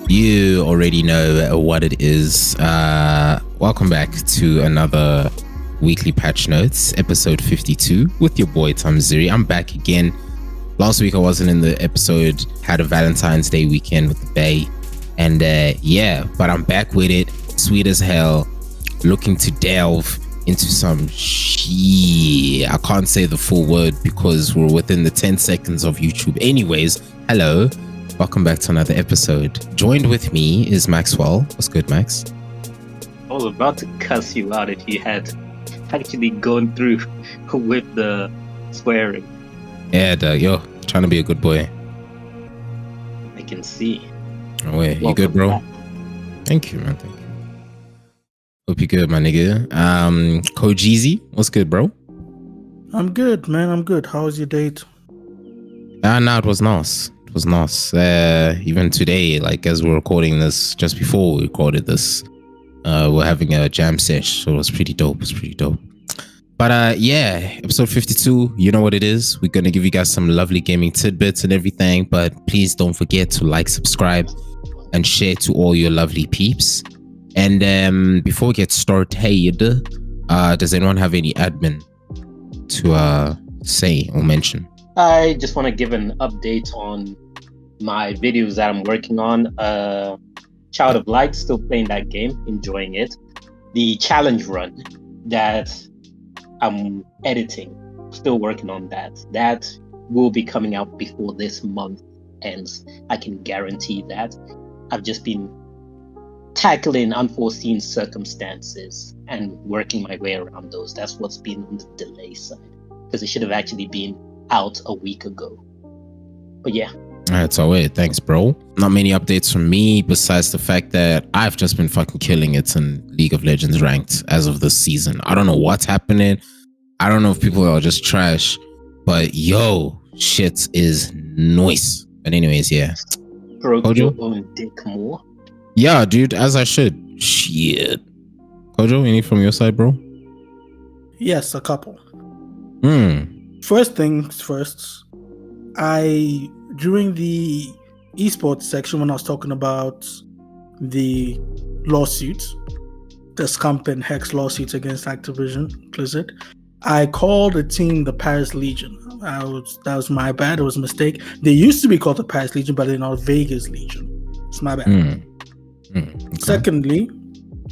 You already know what it is. Welcome back to another weekly patch notes, episode 52 with your boy Thamziri. I'm back again. Last week I wasn't in the episode, had a Valentine's Day weekend with the Bay, and but I'm back with it, sweet as hell, looking to delve into some shit. I can't say the full word because we're within the 10 seconds of YouTube. Anyways, hello. Welcome back to another episode. Joined with me is Maxwell. What's good, Max? I was about to cuss you out if you had actually gone through with the swearing. Yeah, yo, trying to be a good boy. I can see. Oh, wait, you good, bro? Back. Thank you, man. Thank you. Hope you're good, my nigga. Kojizi, what's good, bro? I'm good, man. I'm good. How was your date? No, it was nice. It was nice. Even today, like as we're recording this, just before we recorded this, we're having a jam sesh, so it was pretty dope. But episode 52, you know what it is. We're gonna give you guys some lovely gaming tidbits and everything, but please don't forget to like, subscribe, and share to all your lovely peeps. And before we get started, does anyone have any admin to say or mention? I just want to give an update on my videos that I'm working on. Child of Light, still playing that game, enjoying it. The challenge run that I'm editing, still working on that. That will be coming out before this month ends. I can guarantee that. I've just been tackling unforeseen circumstances and working my way around those. That's what's been on the delay side, because it should have actually been out a week ago. But yeah. That's all right. Thanks, bro. Not many updates from me besides the fact that I've just been fucking killing it in League of Legends ranked as of this season. I don't know what's happening. I don't know if people are just trash, but yo, shit is nice. But anyways, yeah. Broke your own dick more. Yeah, dude, as I should. Shit. Kojo, any from your side, bro? Yes, a couple. First things first, during the esports section, when I was talking about the lawsuits, the Scump and Hex lawsuits against Activision Blizzard, I called the team the Paris Legion. That was my bad. It was a mistake. They used to be called the Paris Legion, but they're now Vegas Legion. It's my bad. Okay. Secondly,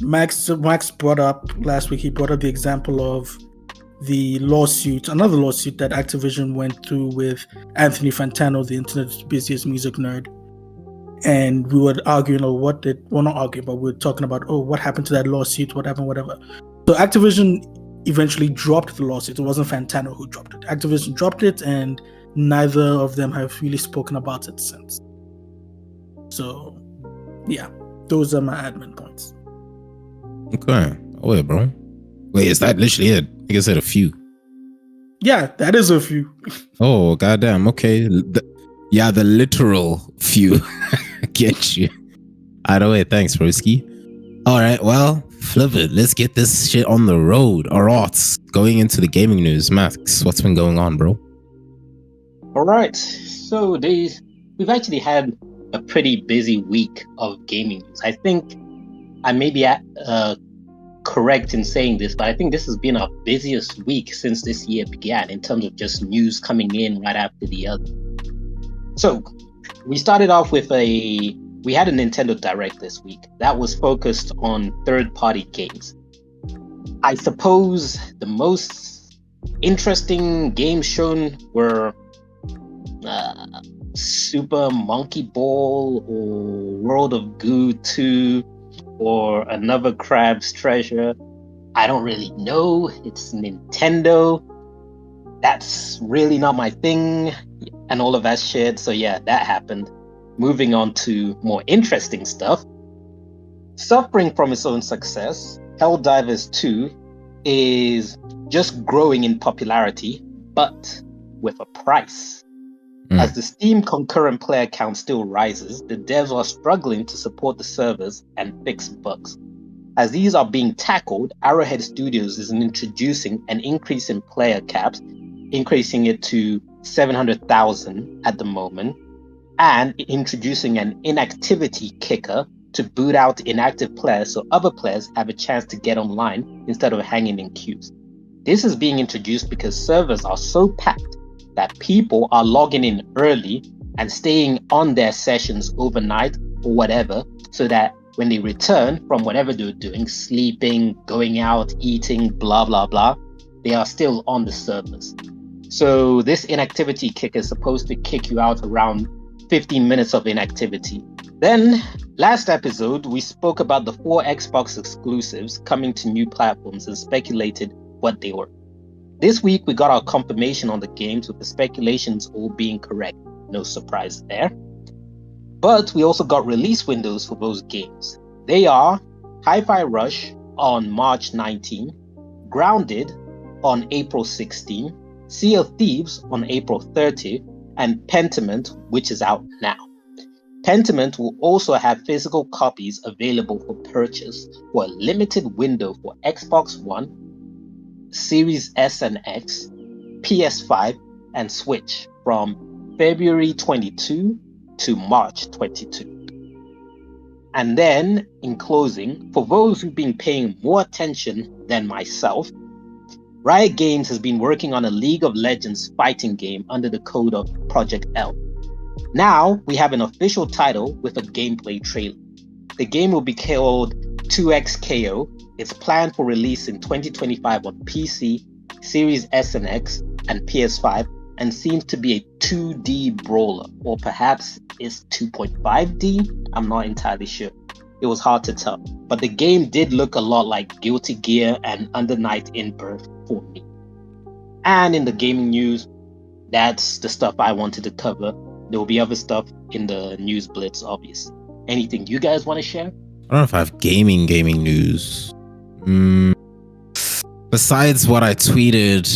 Max brought up last week, he brought up the example of the lawsuit, another lawsuit that Activision went through with Anthony Fantano, the internet's busiest music nerd. And we were arguing, not arguing, but we were talking about, what happened to that lawsuit? What happened, whatever. So Activision eventually dropped the lawsuit. It wasn't Fantano who dropped it. Activision dropped it, and neither of them have really spoken about it since. So, yeah, those are my admin points. Okay. Oh, yeah, bro. Wait, is that literally it? I guess I said a few. Yeah, that is a few. Oh, goddamn. Okay. The literal few. Get you. Either way, thanks, broski. All right, well, flip it. Let's get this shit on the road. All right, going into the gaming news. Max, what's been going on, bro? All right. So we've actually had a pretty busy week of gaming news. I think I may be correct in saying this, but I think this has been our busiest week since this year began in terms of just news coming in right after the other. So we started off with we had a Nintendo Direct this week that was focused on third-party games. I suppose the most interesting games shown were Super Monkey Ball or World of Goo 2 or Another Crab's Treasure. I don't really know. It's Nintendo. That's really not my thing. And all of that shit. So yeah, that happened. Moving on to more interesting stuff. Suffering from its own success, Helldivers 2 is just growing in popularity, but with a price. As the Steam concurrent player count still rises, the devs are struggling to support the servers and fix bugs. As these are being tackled, Arrowhead Studios is introducing an increase in player caps, increasing it to 700,000 at the moment, and introducing an inactivity kicker to boot out inactive players so other players have a chance to get online instead of hanging in queues. This is being introduced because servers are so packed that people are logging in early and staying on their sessions overnight or whatever, so that when they return from whatever they're doing, sleeping, going out, eating, blah, blah, blah, they are still on the servers. So this inactivity kick is supposed to kick you out around 15 minutes of inactivity. Then, last episode, we spoke about the 4 Xbox exclusives coming to new platforms and speculated what they were. This week, we got our confirmation on the games, with the speculations all being correct. No surprise there. But we also got release windows for those games. They are Hi-Fi Rush on March 19, Grounded on April 16, Sea of Thieves on April 30, and Pentiment, which is out now. Pentiment will also have physical copies available for purchase for a limited window for Xbox One, Series S and X, PS5, and Switch from February 22 to March 22. And then, in closing, for those who've been paying more attention than myself, Riot Games has been working on a League of Legends fighting game under the code of Project L. Now, we have an official title with a gameplay trailer. The game will be called 2XKO. It's planned for release in 2025 on PC, Series S and X, and PS5, and seems to be a 2D brawler, or perhaps it's 2.5D. I'm not entirely sure. It was hard to tell. But the game did look a lot like Guilty Gear and Under Night in Birth for me. And in the gaming news, that's the stuff I wanted to cover. There will be other stuff in the news blitz, obviously. Anything you guys want to share? I don't know if I have gaming news. Besides what I tweeted,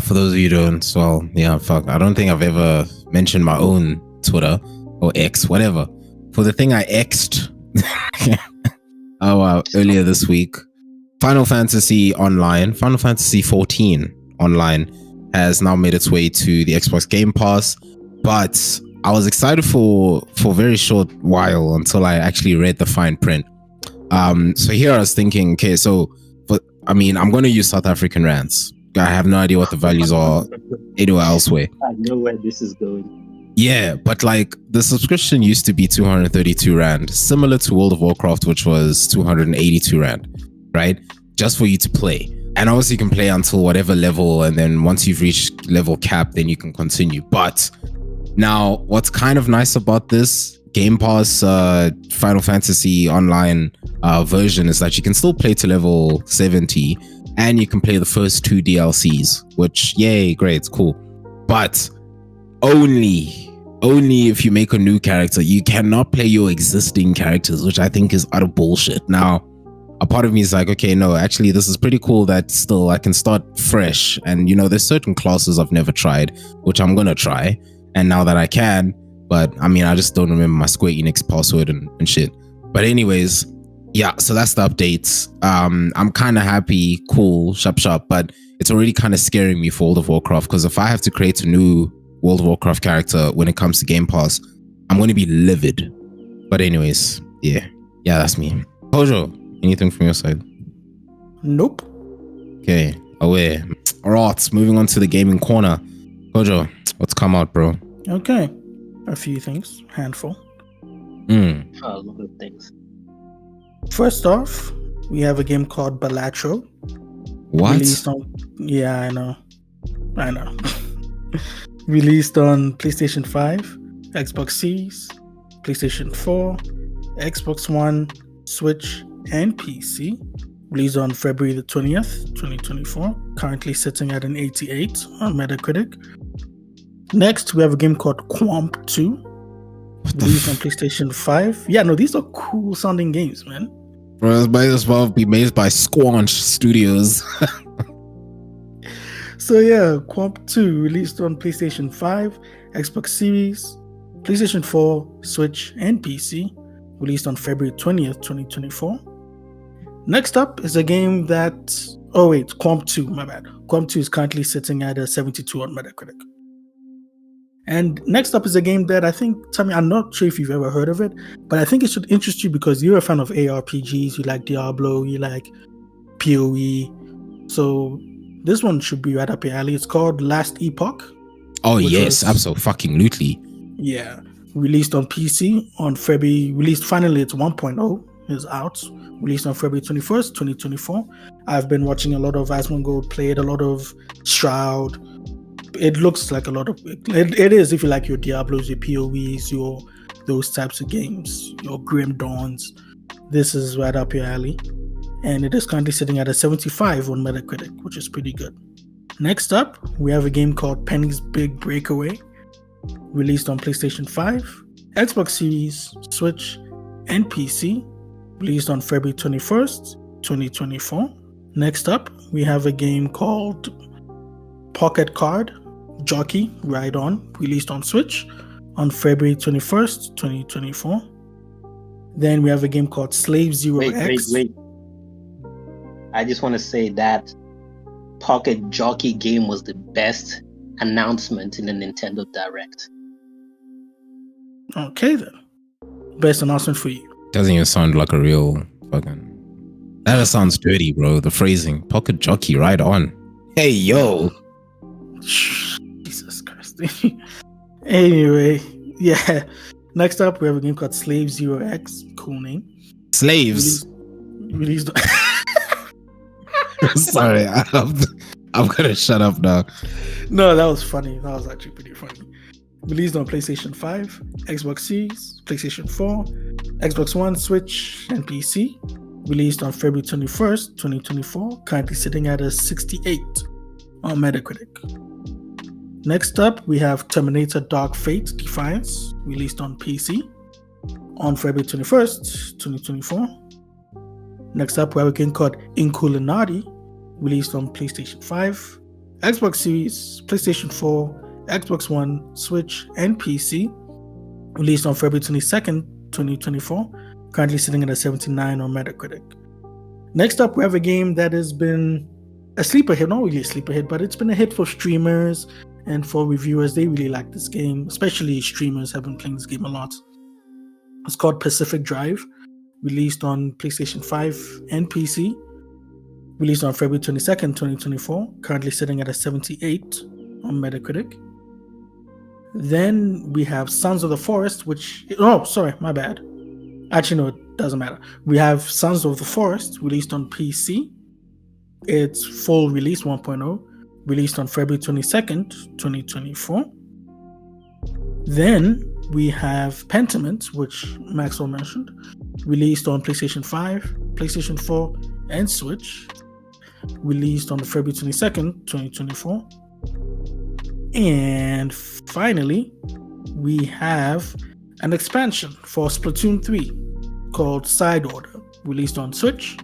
for those of you who don't, well, yeah, fuck. I don't think I've ever mentioned my own Twitter or X, whatever. For the thing I X'd earlier this week, Final Fantasy 14 online has now made its way to the Xbox Game Pass, but I was excited for a very short while until I actually read the fine print. So here I was thinking, okay, I'm going to use South African rands. I have no idea what the values are anywhere elsewhere. I know where this is going. Yeah, but like the subscription used to be 232 rand, similar to World of Warcraft, which was 282 rand, right? Just for you to play. And obviously you can play until whatever level, and then once you've reached level cap, then you can continue. But now what's kind of nice about this Game Pass Final Fantasy online version is that you can still play to level 70, and you can play the first 2 DLCs, which, yay, great, it's cool. But only if you make a new character. You cannot play your existing characters, which I think is utter bullshit. Now, a part of me is like, okay, no, actually this is pretty cool that still I can start fresh, and there's certain classes I've never tried, which I'm gonna try, and now that I can, but I just don't remember my Square Enix password and shit. But anyways, yeah, so that's the updates. I'm kind of happy, cool, sharp, but it's already kind of scaring me for World of Warcraft, because if I have to create a new World of Warcraft character when it comes to Game Pass, I'm going to be livid. But anyways, yeah, that's me. Hojo, anything from your side? Nope. Okay, away. All right, moving on to the gaming corner. Hojo, what's come out, bro? Okay, a few things, handful. A lot of things. First off, we have a game called Balatro. What? Yeah, I know. Released on PlayStation 5, Xbox Series, PlayStation 4, Xbox One, Switch, and PC. Released on February the 20th, 2024. Currently sitting at an 88 on Metacritic. Next, we have a game called Quomp 2. Released on PlayStation 5. Yeah, no, these are cool sounding games, man. Bro, it might as well be made by Squanch Studios. So yeah, Quomp 2 released on PlayStation 5, Xbox Series, PlayStation 4, Switch, and PC. Released on February 20th, 2024. Next up is a game that... Quomp 2, my bad. Quomp 2 is currently sitting at a 72 on Metacritic. And next up is a game that I think, Tommy, I'm not sure if you've ever heard of it, but I think it should interest you because you're a fan of ARPGs. You like Diablo, you like PoE. So this one should be right up your alley. It's called Last Epoch. Oh yes, absolutely. Yeah, released on PC on February. Released finally, it's 1.0 is out. Released on February 21st, 2024. I've been watching a lot of Asmongold play it, a lot of Shroud. It looks like a lot of it is if you like your Diablos, your PoEs, your those types of games, your Grim Dawns. This is right up your alley. And it is currently sitting at a 75 on Metacritic, which is pretty good. Next up, we have a game called Penny's Big Breakaway, released on PlayStation 5, Xbox Series, Switch, and PC, released on February 21st, 2024. Next up, we have a game called Pocket Card Jockey Ride On, released on Switch on February 21st, 2024. Then we have a game called Slave Zero X. Wait. I just want to say that Pocket Jockey game was the best announcement in the Nintendo Direct. Okay then. Best announcement for you. Doesn't even sound like a real fucking... That sounds dirty, bro. The phrasing. Pocket Jockey, right on. Hey, yo. Jesus Christ. Anyway, yeah. Next up, we have a game called Slave Zero X. Cool name. Slaves. Released Sorry, I'm gonna shut up now. No, that was funny. That was actually pretty funny. Released on PlayStation 5, Xbox Series, PlayStation 4, Xbox One, Switch, and PC. Released on February 21st, 2024. Currently sitting at a 68 on Metacritic. Next up, we have Terminator Dark Fate Defiance, released on PC on February 21st, 2024. Next up, we have a game called Inculinati, released on PlayStation 5, Xbox Series, PlayStation 4, Xbox One, Switch, and PC. Released on February 22nd, 2024. Currently sitting at a 79 on Metacritic. Next up, we have a game that has been a sleeper hit, not really a sleeper hit, but it's been a hit for streamers and for reviewers. They really like this game, especially streamers have been playing this game a lot. It's called Pacific Drive, released on PlayStation 5 and PC. Released on February 22nd, 2024. Currently sitting at a 78 on Metacritic. Then we have Sons of the Forest, which... Oh, sorry, my bad. Actually, no, it doesn't matter. We have Sons of the Forest, released on PC. It's full release 1.0, released on February 22nd, 2024. Then we have Pentiment, which Maxwell mentioned, released on PlayStation 5, PlayStation 4, and Switch. Released on February 22nd, 2024. And finally, we have an expansion for Splatoon 3 called Side Order, released on Switch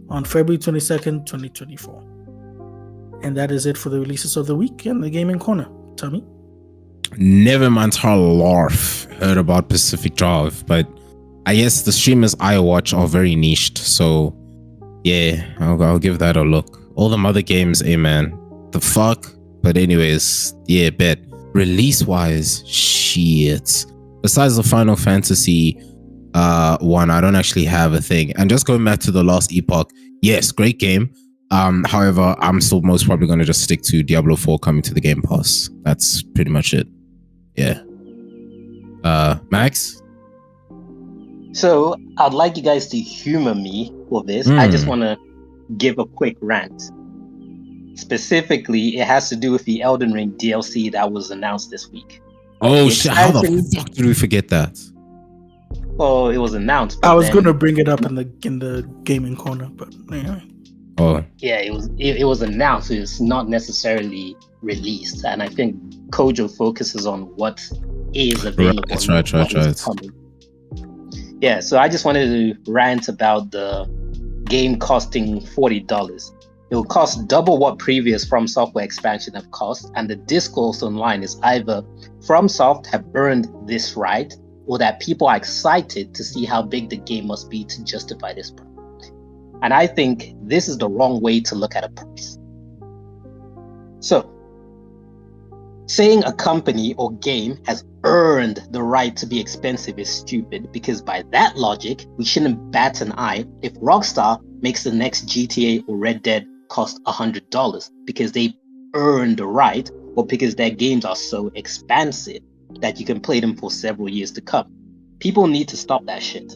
on February 22nd, 2024. And that is it for the releases of the week and the Gaming Corner. Tommy? Never mind how LARF heard about Pacific Drive, but I guess the streamers I watch are very niched, so yeah, I'll give that a look. All them other games, man, the fuck? But anyways, yeah, bet. Release-wise, shit. Besides the Final Fantasy one, I don't actually have a thing. And just going back to the Last Epoch, yes, great game. However, I'm still most probably going to just stick to Diablo 4 coming to the Game Pass. That's pretty much it. Yeah. Max? So I'd like you guys to humor me for this. I just want to give a quick rant. Specifically, it has to do with the Elden Ring DLC that was announced this week. Oh shit, how the fuck did we forget that? Oh, it was announced. I was going to bring it up in the Gaming Corner, but anyway. Oh. Yeah, it was announced. It's not necessarily released. And I think Kojo focuses on what is available. Right, that's right. Coming. Yeah, so I just wanted to rant about the game costing $40. It will cost double what previous From Software expansion have cost, and the discourse online is either FromSoft have earned this right, or that people are excited to see how big the game must be to justify this price. And I think this is the wrong way to look at a price. So, Saying a company or game has earned the right to be expensive is stupid, because by that logic, we shouldn't bat an eye if Rockstar makes the next GTA or Red Dead cost $100 because they earned the right, or because their games are so expansive that you can play them for several years to come. People need to stop that shit.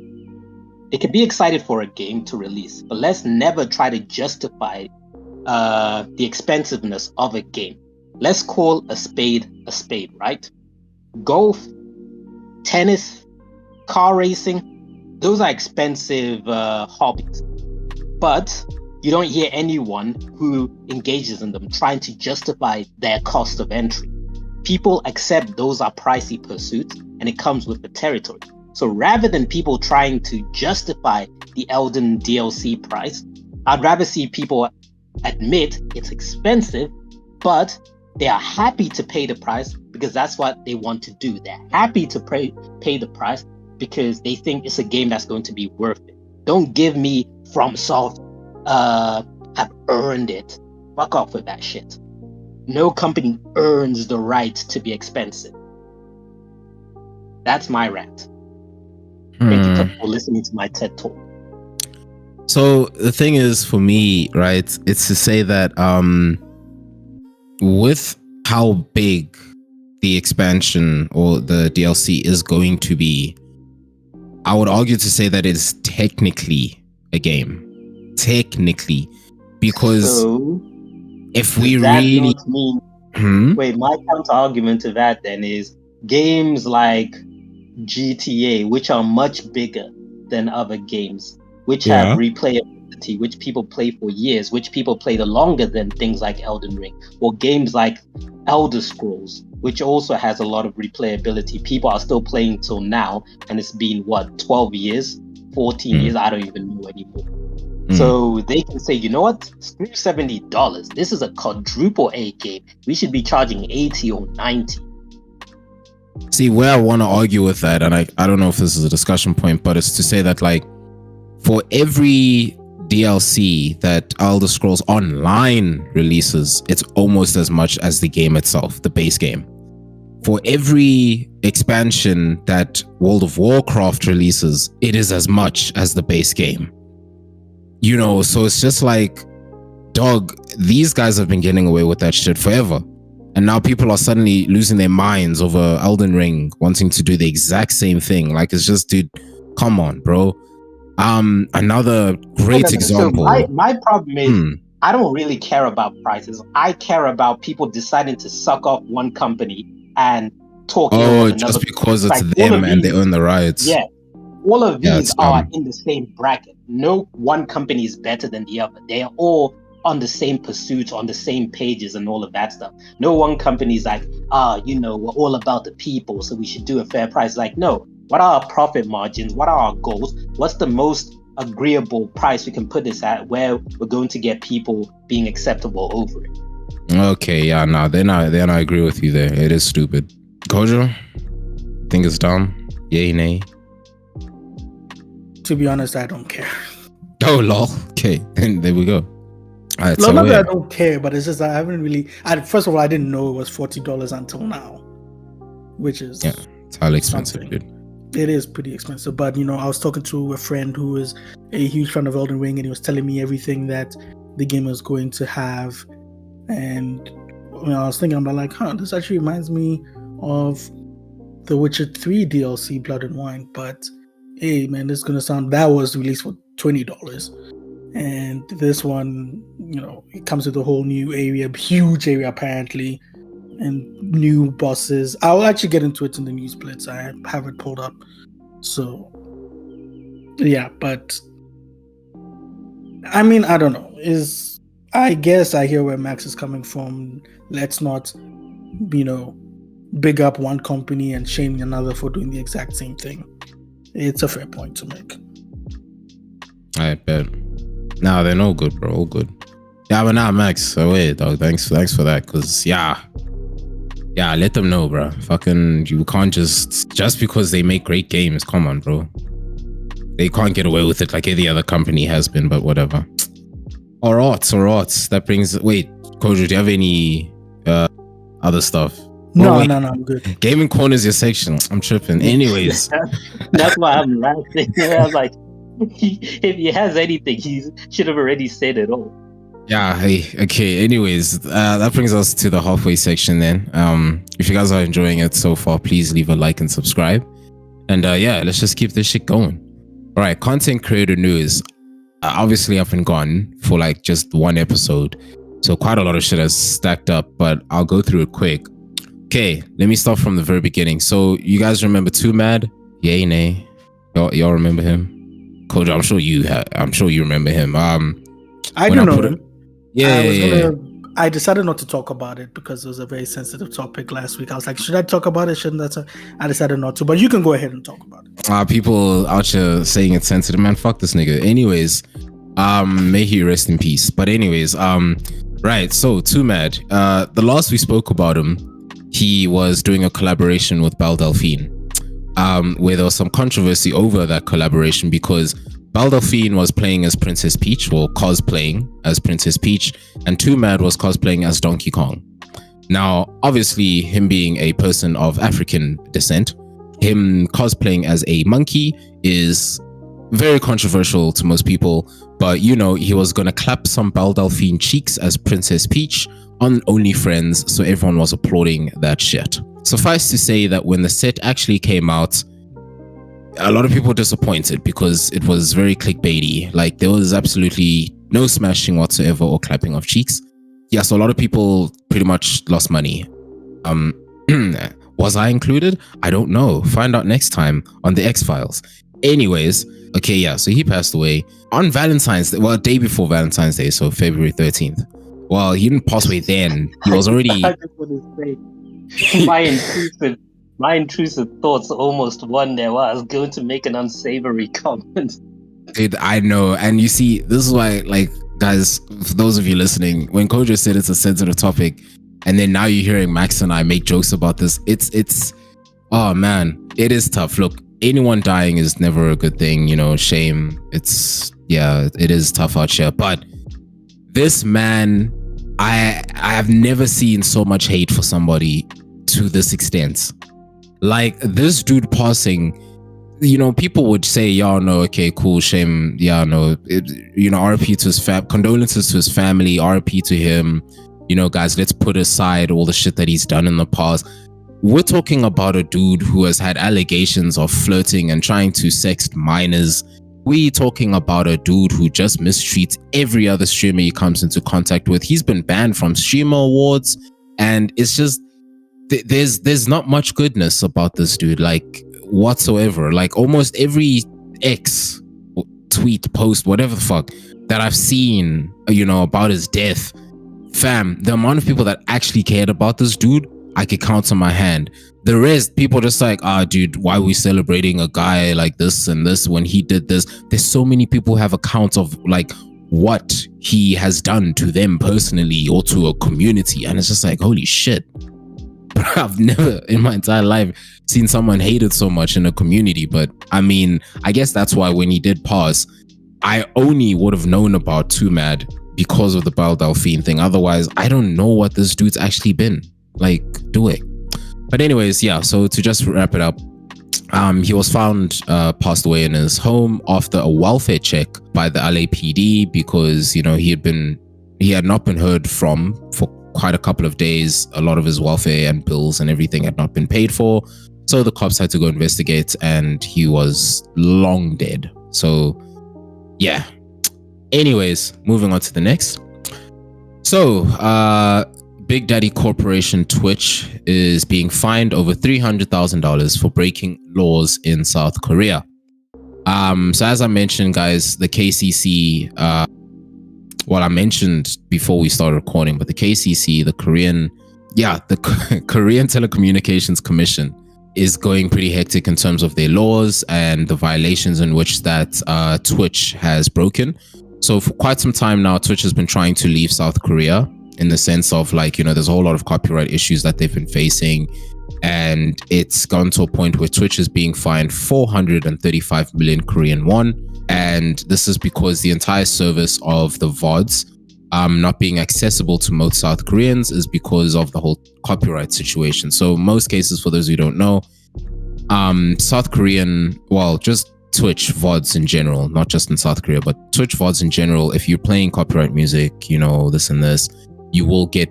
They can be excited for a game to release, but let's never try to justify the expensiveness of a game. Let's call a spade, right? Golf, tennis, car racing, those are expensive hobbies. But you don't hear anyone who engages in them trying to justify their cost of entry. People accept those are pricey pursuits, and it comes with the territory. So rather than people trying to justify the Elden DLC price, I'd rather see people admit it's expensive, but they are happy to pay the price because that's what they want to do. They're happy to pay the price because they think it's a game that's going to be worth it. Don't give me FromSoft have earned it. Fuck off with that shit. No company earns the right to be expensive. That's my rant. Thank you for listening to my TED Talk. So the thing is, for me, right, it's to say that with how big the expansion or the DLC is going to be, I would argue to say that it's technically a game. Technically. Because so, if we really... Wait, my counter argument to that then is games like GTA, which are much bigger than other games, which have replayability, which people play for years, which people play the longer than things like Elden Ring, or games like Elder Scrolls, which also has a lot of replayability. People are still playing till now, and it's been, 12 years, 14 years, I don't even know anymore. So they can say, you know what, screw $70. This is a quadruple A game. We should be charging 80 or 90. See, where I want to argue with that, and I don't know if this is a discussion point, but it's to say that, like, for every DLC that Elder Scrolls Online releases, it's almost as much as the game itself, the base game. For every expansion that World of Warcraft releases, it is as much as the base game. You know, so it's just like, dog, these guys have been getting away with that shit forever. And now people are suddenly losing their minds over Elden Ring, wanting to do the exact same thing. Like, it's just, dude, come on, bro. Another great example. So my problem is, I don't really care about prices. I care about people deciding to suck off one company and talking over just another. because it's like them and they own the rights. Yeah. All of these are in the same bracket. No one company is better than the other. They are all on the same pursuit, on the same pages and all of that stuff. No one company is like, we're all about the people, so we should do a fair price. Like, no. What are our profit margins? What are our goals? What's the most agreeable price we can put this at where we're going to get people being acceptable over it? Okay, yeah, no, then I agree with you there. It is stupid. Kojo, think it's dumb? Yay, nay? To be honest, I don't care. Oh, lol. Okay, then there we go. All right, not that I don't care, but it's just I haven't really. First of all, I didn't know it was $40 until now, which is it's highly expensive, dude. It is pretty expensive, but I was talking to a friend who is a huge fan of Elden Ring, and he was telling me everything that the game was going to have, and I was thinking about like, this actually reminds me of The Witcher 3 DLC, Blood and Wine. But hey, man, this is gonna sound that was released for $20, and this one, it comes with a whole new area, huge area apparently, and new bosses. I'll actually get into it in the news blitz. I have it pulled up. So, yeah, but I mean, I don't know. I guess I hear where Max is coming from. Let's not, big up one company and shame another for doing the exact same thing. It's a fair point to make. I bet. Nah, they're no good, bro. All good. Yeah, but nah, Max. So wait, dog. Thanks for that. Cause yeah, let them know, bro. Fucking, you can't just because they make great games. Come on, bro. They can't get away with it like any other company has been, but whatever. Alright. That brings. Wait, Kojo, do you have any other stuff No, I'm good. Gaming corner is your section. I'm tripping. Anyways. That's why I'm laughing. I'm like, if he has anything, he should have already said it all. Yeah, hey, okay. Anyways, that brings us to the halfway section then. If you guys are enjoying it so far, please leave a like and subscribe. And yeah, let's just keep this shit going. All right, content creator news. Obviously, I've been gone for like just one episode, so quite a lot of shit has stacked up, but I'll go through it quick. Okay, let me start from the very beginning. So you guys remember Too Mad? Yay, nay. Y'all remember him? Coach, I'm sure you remember him. I do know him. Yeah. I decided not to talk about it because it was a very sensitive topic last week. I was like, should I talk about it? Shouldn't I? I decided not to, but you can go ahead and talk about it. People out here saying it's sensitive, man. Fuck this nigga. Anyways, may he rest in peace. But anyways, right. So Too Mad. The last we spoke about him, he was doing a collaboration with Belle Delphine, where there was some controversy over that collaboration because Belle Delphine was playing as Princess Peach, or cosplaying as Princess Peach, and Too Mad was cosplaying as Donkey Kong. Now, obviously, him being a person of African descent, him cosplaying as a monkey is very controversial to most people, but you know, he was gonna clap some Belle Delphine cheeks as Princess Peach on OnlyFriends, so everyone was applauding that shit. Suffice to say that when the set actually came out, a lot of people were disappointed because it was very clickbaity. Like, there was absolutely no smashing whatsoever or clapping of cheeks. Yeah, so a lot of people pretty much lost money. Was I included? I don't know. Find out next time on the X-Files. Anyways, okay, yeah, so he passed away on Valentine's Day, well, day before Valentine's Day, so February 13th. Well, he didn't pass away then. He was already... I just want to say, my intrusive thoughts almost won there while I was going to make an unsavory comment. Dude, I know. And you see, this is why, like, guys, for those of you listening, when Kojo said it's a sensitive topic, and then now you're hearing Max and I make jokes about this, it's oh man, it is tough. Look, anyone dying is never a good thing, you know, shame. It is tough out here. But this man, I have never seen so much hate for somebody to this extent. Like, this dude passing, you know, people would say, y'all know, okay, cool, shame, yeah, no, you know, RP to his condolences to his family, RP to him, you know, guys, let's put aside all the shit that he's done in the past. We're talking about a dude who has had allegations of flirting and trying to sext minors. We're talking about a dude who just mistreats every other streamer he comes into contact with. He's been banned from streamer awards, and it's just, there's not much goodness about this dude, like, whatsoever. Like, almost every X tweet, post, whatever the fuck that I've seen, you know, about his death, fam, the amount of people that actually cared about this dude, I could count on my hand. The rest, people just like, dude, why are we celebrating a guy like this and this when he did this? There's so many people who have accounts of like what he has done to them personally or to a community, and it's just like, holy shit. I've never in my entire life seen someone hated so much in a community. But I mean, I guess that's why when he did pass, I only would have known about Too Mad because of the Belle Delphine thing. Otherwise, I don't know what this dude's actually been like doing. But anyways, yeah, so to just wrap it up, he was found passed away in his home after a welfare check by the LAPD because, you know, he had not been heard from for quite a couple of days. A lot of his welfare and bills and everything had not been paid for, so the cops had to go investigate, and he was long dead. So yeah, anyways, moving on to the next. So Big Daddy Corporation Twitch is being fined over $300,000 for breaking laws in South Korea. So as I mentioned, guys, the KCC, well, I mentioned before we started recording, but the KCC, the Korean Telecommunications Commission, is going pretty hectic in terms of their laws and the violations in which that Twitch has broken. So for quite some time now, Twitch has been trying to leave South Korea in the sense of, like, you know, there's a whole lot of copyright issues that they've been facing. And it's gone to a point where Twitch is being fined 435 million Korean won. And this is because the entire service of the VODs not being accessible to most South Koreans is because of the whole copyright situation. So most cases, for those who don't know, South Korean, well, just Twitch VODs in general, not just in South Korea, but Twitch VODs in general, if you're playing copyright music, you know, this and this, you will get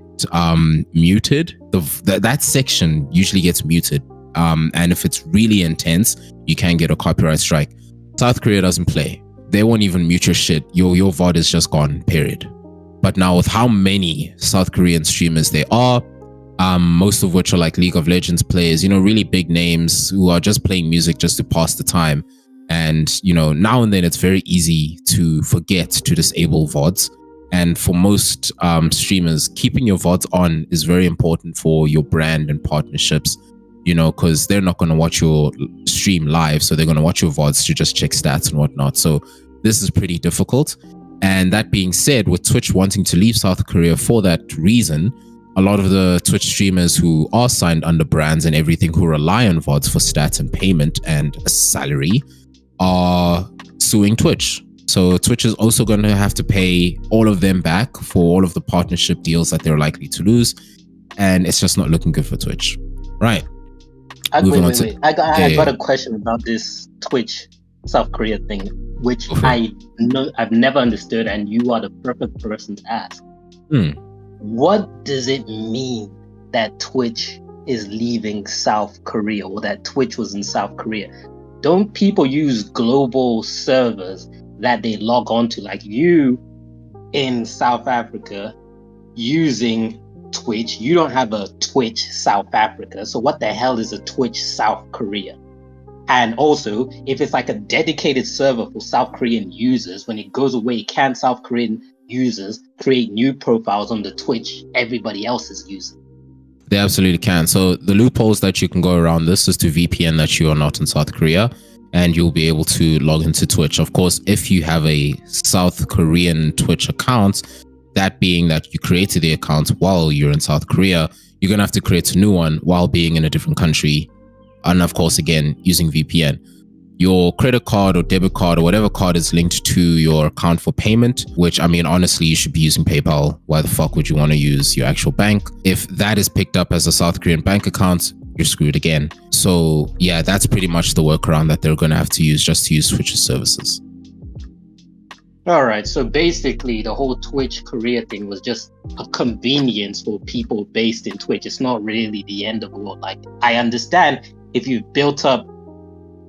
muted. That section usually gets muted. And if it's really intense, you can get a copyright strike. South Korea doesn't play. They won't even mute your shit. Your VOD is just gone, period. But now with how many South Korean streamers there are, most of which are like League of Legends players, you know, really big names who are just playing music just to pass the time. And, you know, now and then it's very easy to forget to disable VODs. And for most streamers, keeping your VODs on is very important for your brand and partnerships, you know, because they're not going to watch your stream live. So they're going to watch your VODs to just check stats and whatnot. So this is pretty difficult. And that being said, with Twitch wanting to leave South Korea for that reason, a lot of the Twitch streamers who are signed under brands and everything, who rely on VODs for stats and payment and a salary, are suing Twitch. So Twitch is also going to have to pay all of them back for all of the partnership deals that they're likely to lose. And it's just not looking good for Twitch. Right. Wait. I got a question about this Twitch South Korea thing, which I've never understood, and you are the perfect person to ask. What does it mean that Twitch is leaving South Korea, or that Twitch was in South Korea? Don't people use global servers that they log on to, like you in South Africa using Twitch? You don't have a Twitch South Africa, so what the hell is a Twitch South Korea? And also, if it's like a dedicated server for South Korean users, when it goes away, can South Korean users create new profiles on the Twitch everybody else is using? They absolutely can. So the loopholes that you can go around this is to VPN that you are not in South Korea, and you'll be able to log into Twitch. Of course, if you have a South Korean Twitch account, that being that you created the account while you're in South Korea, you're going to have to create a new one while being in a different country. And of course, again, using VPN. Your credit card or debit card or whatever card is linked to your account for payment, which, I mean, honestly, you should be using PayPal. Why the fuck would you want to use your actual bank? If that is picked up as a South Korean bank account, you're screwed again. So yeah, that's pretty much the workaround that they're going to have to use just to use Twitch's services. All right. So basically, the whole Twitch Korea thing was just a convenience for people based in Twitch. It's not really the end of the world. Like, I understand if you've built up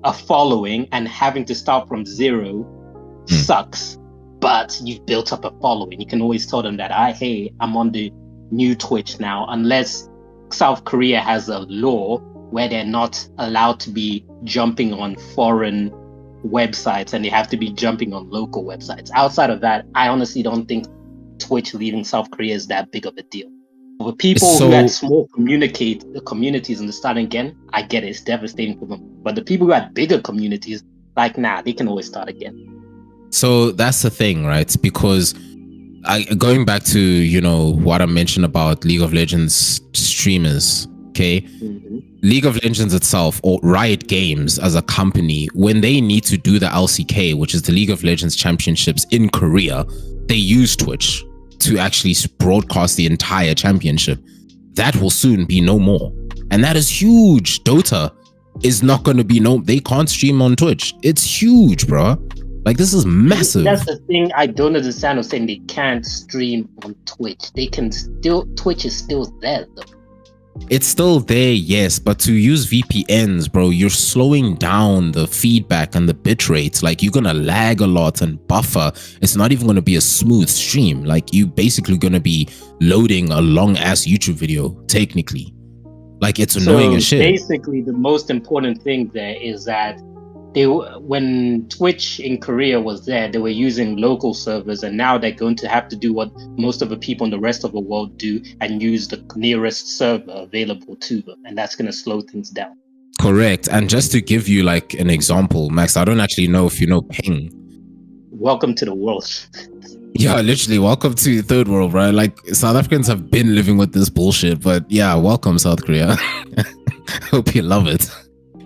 a following and having to start from zero sucks, but you've built up a following. You can always tell them that, hey, I'm on the new Twitch now, unless South Korea has a law where they're not allowed to be jumping on foreign websites and they have to be jumping on local websites. Outside of that, I honestly don't think Twitch leaving South Korea is that big of a deal. For people who had small communities and they're starting again, I get it. It's devastating for them. But the people who had bigger communities, like, nah, they can always start again. So that's the thing, right? Because going back to, you know, what I mentioned about League of Legends streamers, okay? League of Legends itself, or Riot Games as a company, when they need to do the LCK, which is the League of Legends Championships in Korea, they use Twitch to actually broadcast the entire championship. That will soon be no more. And that is huge. Dota is not going to be they can't stream on Twitch. It's huge, bro. Like, this is massive. That's the thing I don't understand of saying they can't stream on Twitch. They can still, Twitch is still there though. It's still there, yes, but to use VPNs, bro, you're slowing down the feedback and the bit rates. Like, you're gonna lag a lot and buffer. It's not even gonna be a smooth stream. Like, you basically gonna be loading a long ass YouTube video, technically. Like, it's annoying as shit. Basically, the most important thing there is that when Twitch in Korea was there, they were using local servers, and now they're going to have to do what most of the people in the rest of the world do and use the nearest server available to them, and that's going to slow things down. Correct. And just to give you like an example, Max, I don't actually know if you know ping. Welcome to the world. Yeah, literally, welcome to third world, right? Like, South Africans have been living with this bullshit, but yeah, welcome South Korea. Hope you love it.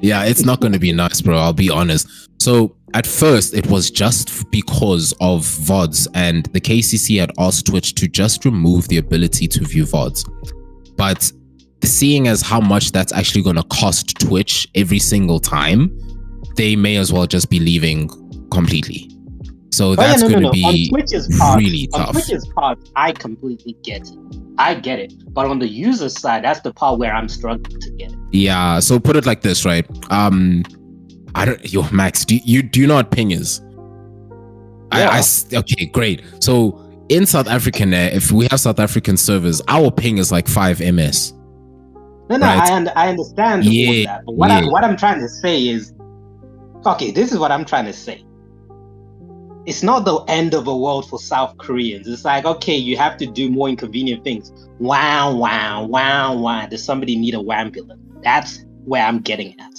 Yeah, it's not going to be nice, bro. I'll be honest. So at first, it was just because of VODs, and the KCC had asked Twitch to just remove the ability to view VODs. But seeing as how much that's actually going to cost Twitch every single time, they may as well just be leaving completely. So that's going to be really tough. On Twitch's part, I completely get it. I get it. But on the user side, that's the part where I'm struggling to get it. Yeah. So put it like this, right? Max, do you know what ping is? Yeah. Okay, great. So in South African, if we have South African servers, our ping is like 5 ms. No, right? I understand all that. But what I'm trying to say is, okay, this is what I'm trying to say. It's not the end of the world for South Koreans. It's like, okay, you have to do more inconvenient things. Wow. Does somebody need a wambulance? That's where I'm getting at.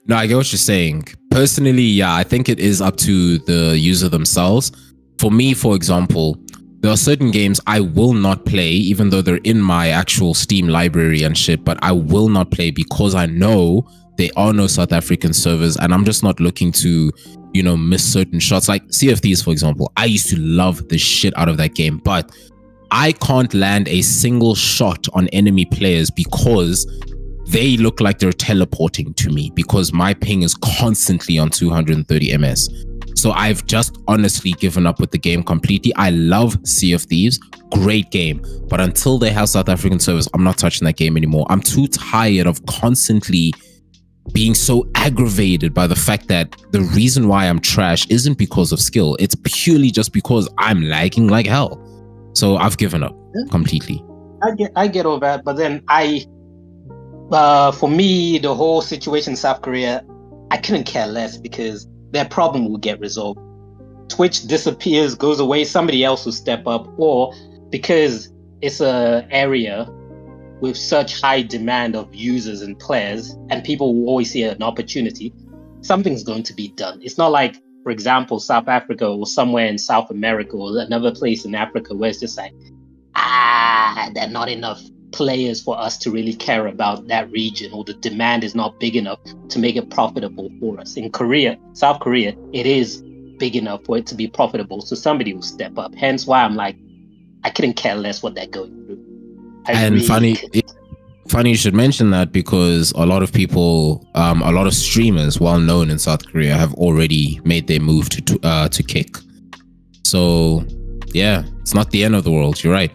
No, I get what you're saying. Personally, yeah, I think it is up to the user themselves. For me, for example, there are certain games I will not play, even though they're in my actual Steam library and shit, but I will not play because I know there are no South African servers and I'm just not looking to, miss certain shots. Like Sea of Thieves, for example. I used to love the shit out of that game, but I can't land a single shot on enemy players because they look like they're teleporting to me because my ping is constantly on 230 ms. So I've just honestly given up with the game completely. I love Sea of Thieves, great game, but until they have South African servers, I'm not touching that game anymore. I'm too tired of constantly being so aggravated by the fact that the reason why I'm trash isn't because of skill. It's purely just because I'm lagging like hell. So I've given up completely. I get all that, but then for me, the whole situation in South Korea, I couldn't care less because their problem will get resolved. Twitch disappears, goes away, somebody else will step up, or because it's an area with such high demand of users and players, and people will always see an opportunity, something's going to be done. It's not like, for example, South Africa or somewhere in South America or another place in Africa where it's just like, there are not enough players for us to really care about that region, or the demand is not big enough to make it profitable for us. In South Korea, it is big enough for it to be profitable, so somebody will step up. Hence why I'm like, I couldn't care less what they're going through. Funny you should mention that because a lot of people, a lot of streamers well known in South Korea have already made their move to Kick. So yeah, it's not the end of the world. You're right.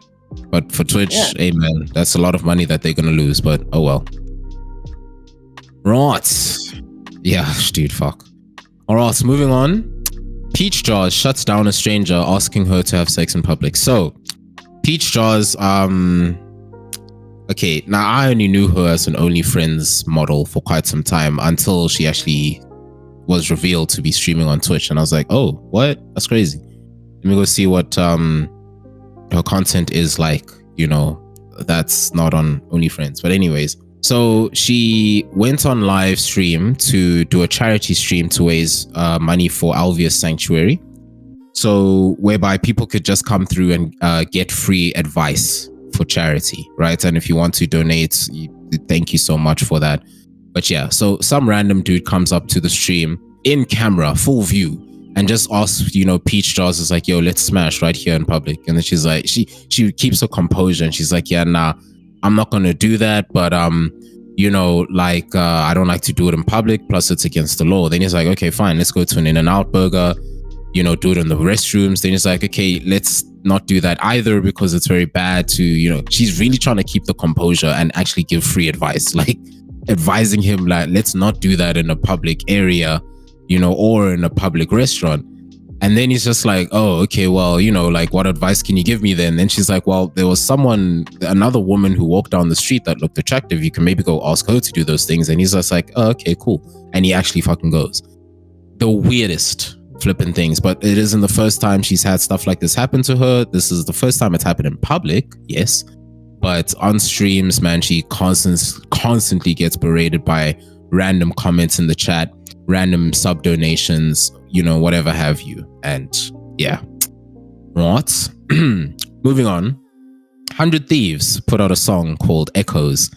But for Twitch, hey man, that's a lot of money that they're gonna lose. But oh well. Right. Yeah, dude, fuck. All right, so moving on. Peach Jaws shuts down a stranger asking her to have sex in public. So Peach Jaws, okay, now I only knew her as an OnlyFriends model for quite some time until she actually was revealed to be streaming on Twitch, and I was like, oh, what? That's crazy. Let me go see what her content is like. That's not on OnlyFriends. But anyways, so she went on live stream to do a charity stream to raise money for Alveus Sanctuary. So whereby people could just come through and get free advice for charity, right? And if you want to donate, thank you so much for that. But yeah, so some random dude comes up to the stream in camera, full view, and just asks, Peach Jaws is like, yo, let's smash right here in public. And then she's like, she keeps her composure and she's like, yeah, nah, I'm not gonna do that, but I don't like to do it in public, plus it's against the law. Then he's like, okay, fine, let's go to an In-N-Out burger, do it in the restrooms. Then he's like, okay, let's not do that either because it's very bad to, she's really trying to keep the composure and actually give free advice, like advising him like, let's not do that in a public area, or in a public restaurant. And then he's just like, oh, okay, well, like what advice can you give me then? And she's like, well, there was another woman who walked down the street that looked attractive. You can maybe go ask her to do those things. And he's just like, oh, okay, cool. And he actually fucking goes. The weirdest flipping things, but it isn't the first time she's had stuff like this happen to her. This is the first time it's happened in public, yes, but on streams, man, she constantly gets berated by random comments in the chat, random sub donations, whatever have you. And yeah, what? Moving on. 100 Thieves put out a song called Echoes,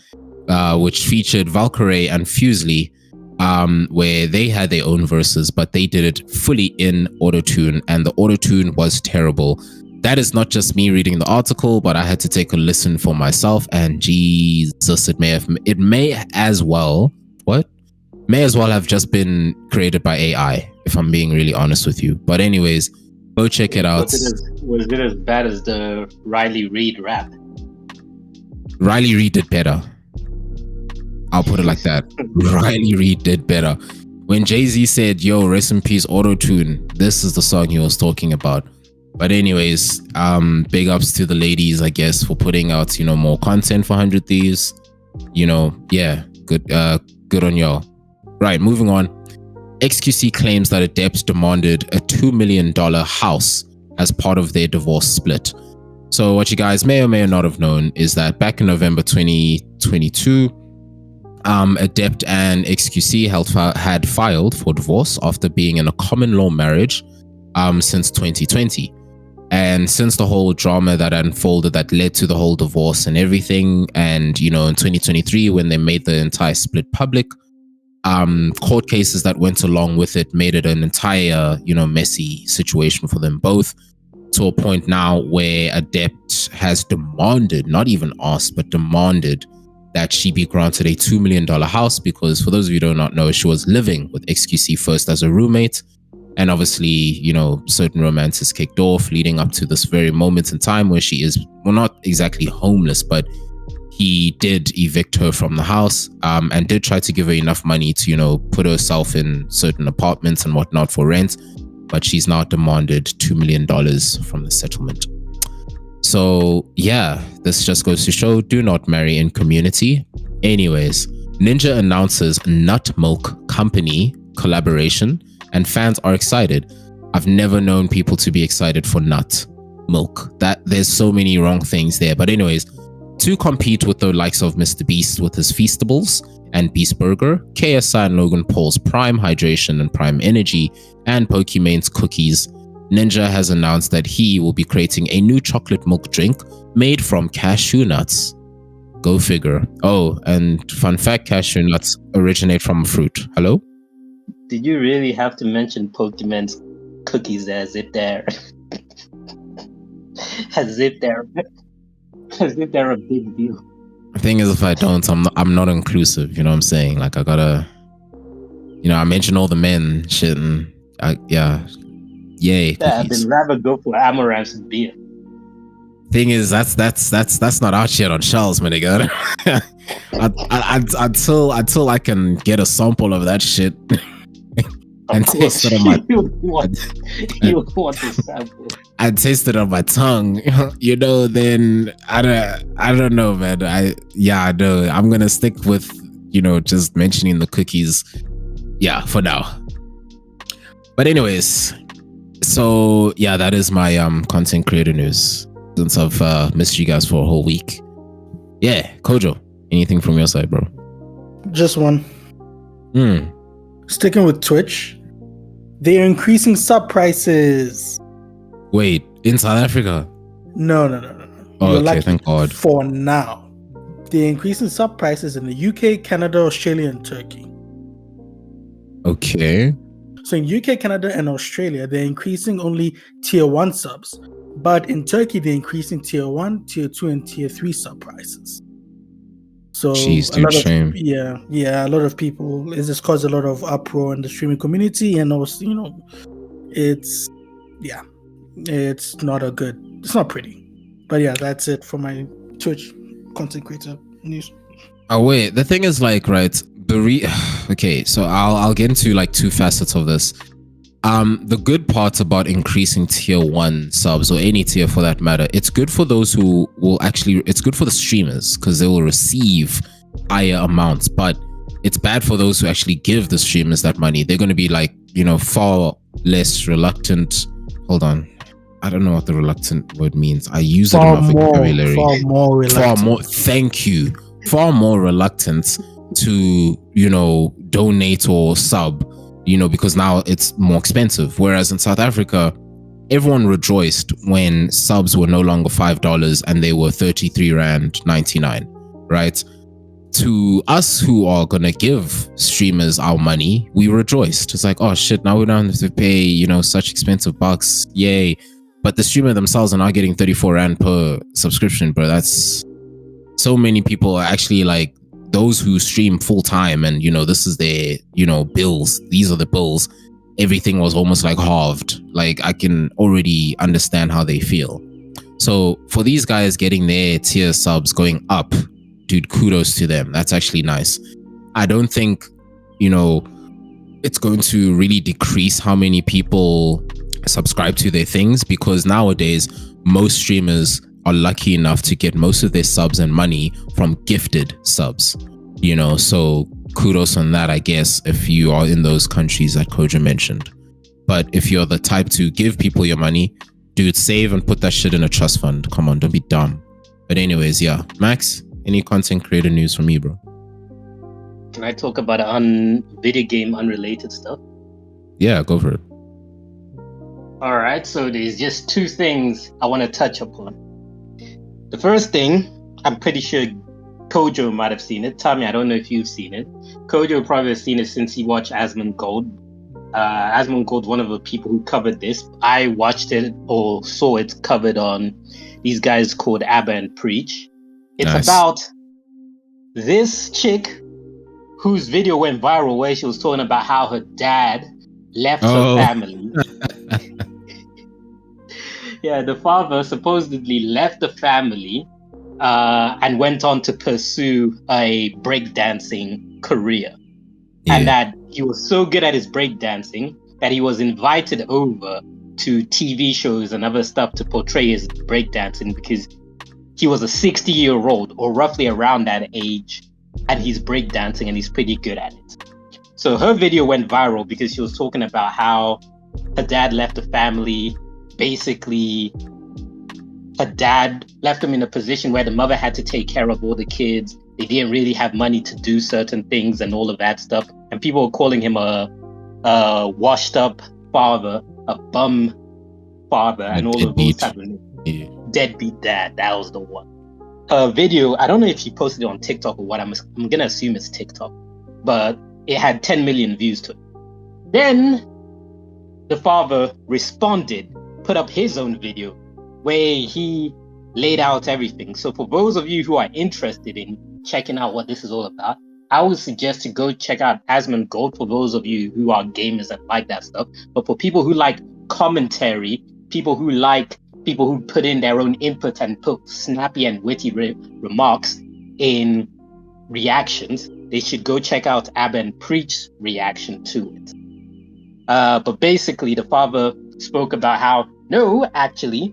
which featured Valkyrie and Fusely. where they had their own verses, but they did it fully in autotune, and the autotune was terrible. That is not just me reading the article, but I had to take a listen for myself, and Jesus, it may as well have just been created by AI, if I'm being really honest with you. But anyways, go check it out. Was it as bad as the Riley Reid rap? Riley Reid did better. I'll put it like that. Riley Reid did better. When Jay-Z said, yo, rest in peace, autotune, this is the song he was talking about. But anyways, big ups to the ladies, I guess, for putting out, more content for 100 Thieves. Yeah, good on y'all. Right, moving on. XQC claims that Adept demanded a $2 million house as part of their divorce split. So what you guys may or may not have known is that back in November 2022, Adept and XQC had filed for divorce after being in a common law marriage since 2020. And since the whole drama that unfolded that led to the whole divorce and everything, and in 2023 when they made the entire split public, court cases that went along with it made it an entire messy situation for them both, to a point now where Adept has demanded, not even asked, but demanded that she be granted a $2 million house, because for those of you who do not know, she was living with XQC first as a roommate, and obviously certain romances kicked off leading up to this very moment in time where she is, well, not exactly homeless, but he did evict her from the house, and did try to give her enough money to put herself in certain apartments and whatnot for rent, but she's now demanded $2 million from the settlement. So yeah, this just goes to show, do not marry in community. Anyways, Ninja announces Nut Milk Company collaboration, and fans are excited. I've never known people to be excited for nut milk. That there's so many wrong things there. But anyways, to compete with the likes of Mr. Beast with his Feastables and Beast Burger, KSI and Logan Paul's Prime Hydration and Prime Energy, and Pokemon's Cookies, Ninja has announced that he will be creating a new chocolate milk drink made from cashew nuts. Go figure. Oh, and fun fact, cashew nuts originate from fruit. Hello? Did you really have to mention Pokemon's Cookies as if they're as if they're a big deal? The thing is, if I don't, I'm not inclusive. You know what I'm saying? Like, I gotta, I mention all the men shit, and yay. Yeah, I'd rather go for Amaranth and beer. Thing is, that's not out yet on shelves, my nigga. Until I can get a sample of that shit and taste it on my. You want the sample? I taste it on my tongue, then I don't know, man. I know. I'm gonna stick with, just mentioning the cookies. Yeah, for now. But anyways, so yeah, that is my content creator news, since I've missed you guys for a whole week. Yeah, Kojo, anything from your side, bro? Just one. Sticking with Twitch, they're increasing sub prices. Wait, in South Africa? No. Oh, okay, thank God. For now, they're increasing sub prices in the UK, Canada, Australia, and Turkey. Okay. So in UK, Canada, and Australia, they're increasing only tier 1 subs. But in Turkey, they're increasing tier 1, tier 2, and tier 3 sub prices. So jeez, dude, shame. Yeah, a lot of people, it's just caused a lot of uproar in the streaming community, and also, it's not pretty. But yeah, that's it for my Twitch content creator news. Oh wait, the thing is, like, right, okay, so I'll get into like two facets of this. The good part about increasing tier 1 subs, or any tier for that matter, it's good for those who will it's good for the streamers because they will receive higher amounts, but it's bad for those who actually give the streamers that money. They're going to be like, far less reluctant. Hold on. I don't know what the reluctant word means. I use it in my vocabulary. Far more reluctant. Thank you. Far more reluctant to, donate or sub, because now it's more expensive. Whereas in South Africa, everyone rejoiced when subs were no longer $5 and they were 33 Rand 99, right? to us who are gonna give streamers our money, we rejoiced. It's like, oh shit, now we don't have to pay, you know, such expensive bucks. Yay. But the streamer themselves are not getting 34 Rand per subscription, bro. That's so many people are actually like those who stream full time and, you know, this is their, you know, bills. These are the bills. Everything was almost like halved. Like, I can already understand how they feel. So for these guys getting their tier subs going up, dude, kudos to them. That's actually nice. I don't think, you know, it's going to really decrease how many people subscribe to their things, because nowadays most streamers are lucky enough to get most of their subs and money from gifted subs, you know, so kudos on that, I guess, if you are in those countries that Koja mentioned. But if you're the type to give people your money, dude, save and put that shit in a trust fund. Come on, don't be dumb. But anyways, yeah, Max, any content creator news from you, bro? Can I talk about video game unrelated stuff? Yeah, go for it. All right, so there's just two things I want to touch upon. The first thing, I'm pretty sure Kojo might have seen it. Tommy, I don't know if you've seen it. Kojo probably has seen it since he watched Asmongold. Asmongold's one of the people who covered this. I watched it or saw it covered on these guys called Abba and Preach. It's Nice. about this chick whose video went viral where she was talking about how her dad left her family. Yeah, the father supposedly left the family and went on to pursue a breakdancing career. Yeah. And that he was so good at his breakdancing that he was invited over to TV shows and other stuff to portray his breakdancing, because he was a 60-year-old or roughly around that age, and he's breakdancing and he's pretty good at it. So her video went viral because she was talking about how her dad left the family. Basically, her dad left him in a position where the mother had to take care of all the kids. They didn't really have money to do certain things and all of that stuff. And people were calling him a washed up father, a bum father, and all of those type of things. Yeah. Deadbeat dad, that was the one. Her video, I don't know if she posted it on TikTok or what. I'm gonna assume it's TikTok, but it had 10 million views to it. Then the father responded, put up his own video where he laid out everything. So for those of you who are interested in checking out what this is all about, I would suggest to go check out Asmongold for those of you who are gamers and like that stuff. But for people who like commentary, people who like people who put in their own input and put snappy and witty remarks in reactions, they should go check out Abba and Preach's reaction to it. But basically, the father spoke about how, no, actually,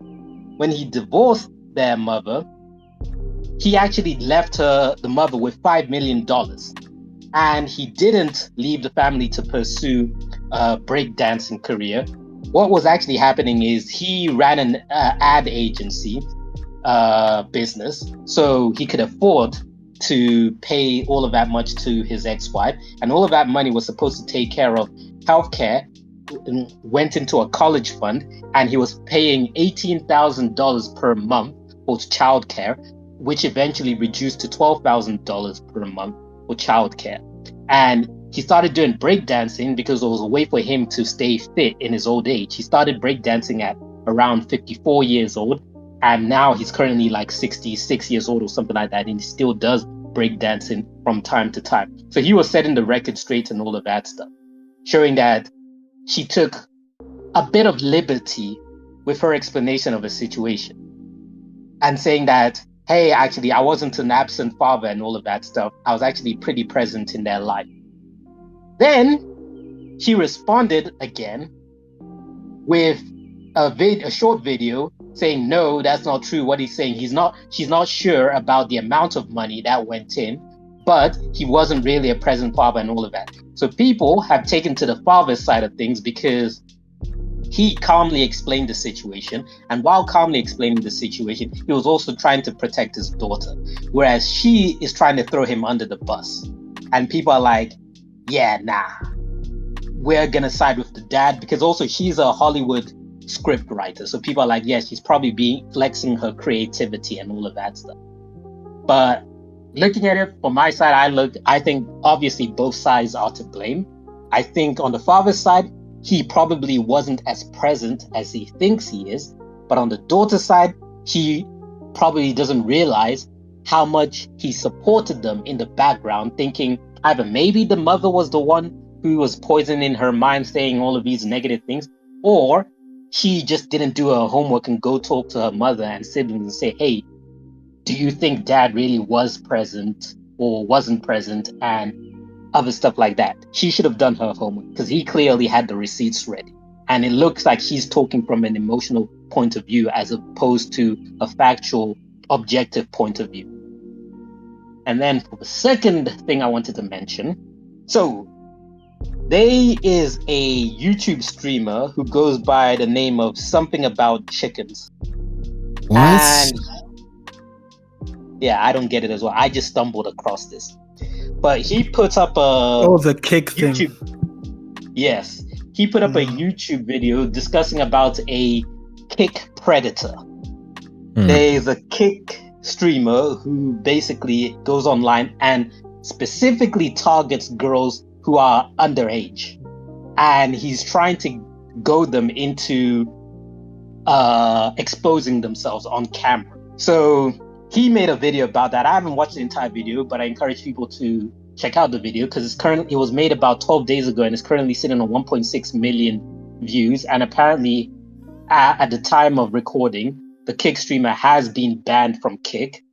when he divorced their mother, he actually left the mother with $5 million. And he didn't leave the family to pursue a breakdancing career. What was actually happening is he ran an ad agency business, so he could afford to pay all of that much to his ex-wife, and all of that money was supposed to take care of healthcare, went into a college fund, and he was paying $18,000 per month for childcare, which eventually reduced to $12,000 per month for childcare. And he started doing breakdancing because it was a way for him to stay fit in his old age. He started breakdancing at around 54 years old, and now he's currently like 66 years old or something like that, and he still does breakdancing from time to time. So he was setting the record straight and all of that stuff, showing that she took a bit of liberty with her explanation of a situation and saying that, hey, actually, I wasn't an absent father and all of that stuff. I was actually pretty present in their life. Then she responded again with a short video saying, no, that's not true. What he's saying, she's not sure about the amount of money that went in, but he wasn't really a present father and all of that. So people have taken to the father's side of things because he calmly explained the situation. And while calmly explaining the situation, he was also trying to protect his daughter, whereas she is trying to throw him under the bus. And people are like, yeah, nah, we're going to side with the dad, because also she's a Hollywood script writer. So people are like, yeah, she's probably flexing her creativity and all of that stuff. But looking at it from my side, I think obviously both sides are to blame. I think on the father's side, he probably wasn't as present as he thinks he is. But on the daughter's side, he probably doesn't realize how much he supported them in the background, thinking either maybe the mother was the one who was poisoning her mind, saying all of these negative things, or she just didn't do her homework and go talk to her mother and siblings and say, hey, do you think dad really was present or wasn't present, and other stuff like that. She should have done her homework because he clearly had the receipts ready. And it looks like she's talking from an emotional point of view as opposed to a factual, objective point of view. And then for the second thing I wanted to mention, so there is a YouTube streamer who goes by the name of something about chickens. What? And yeah, I don't get it as well. I just stumbled across this. But he puts up a the kick YouTube, thing. Yes. He put up a YouTube video discussing about a kick predator. There's a kick streamer who basically goes online and specifically targets girls who are underage. And he's trying to goad them into exposing themselves on camera. So he made a video about that. I haven't watched the entire video, but I encourage people to check out the video because it was made about 12 days ago and it's currently sitting on 1.6 million views. And apparently, at the time of recording, the Kick streamer has been banned from Kick.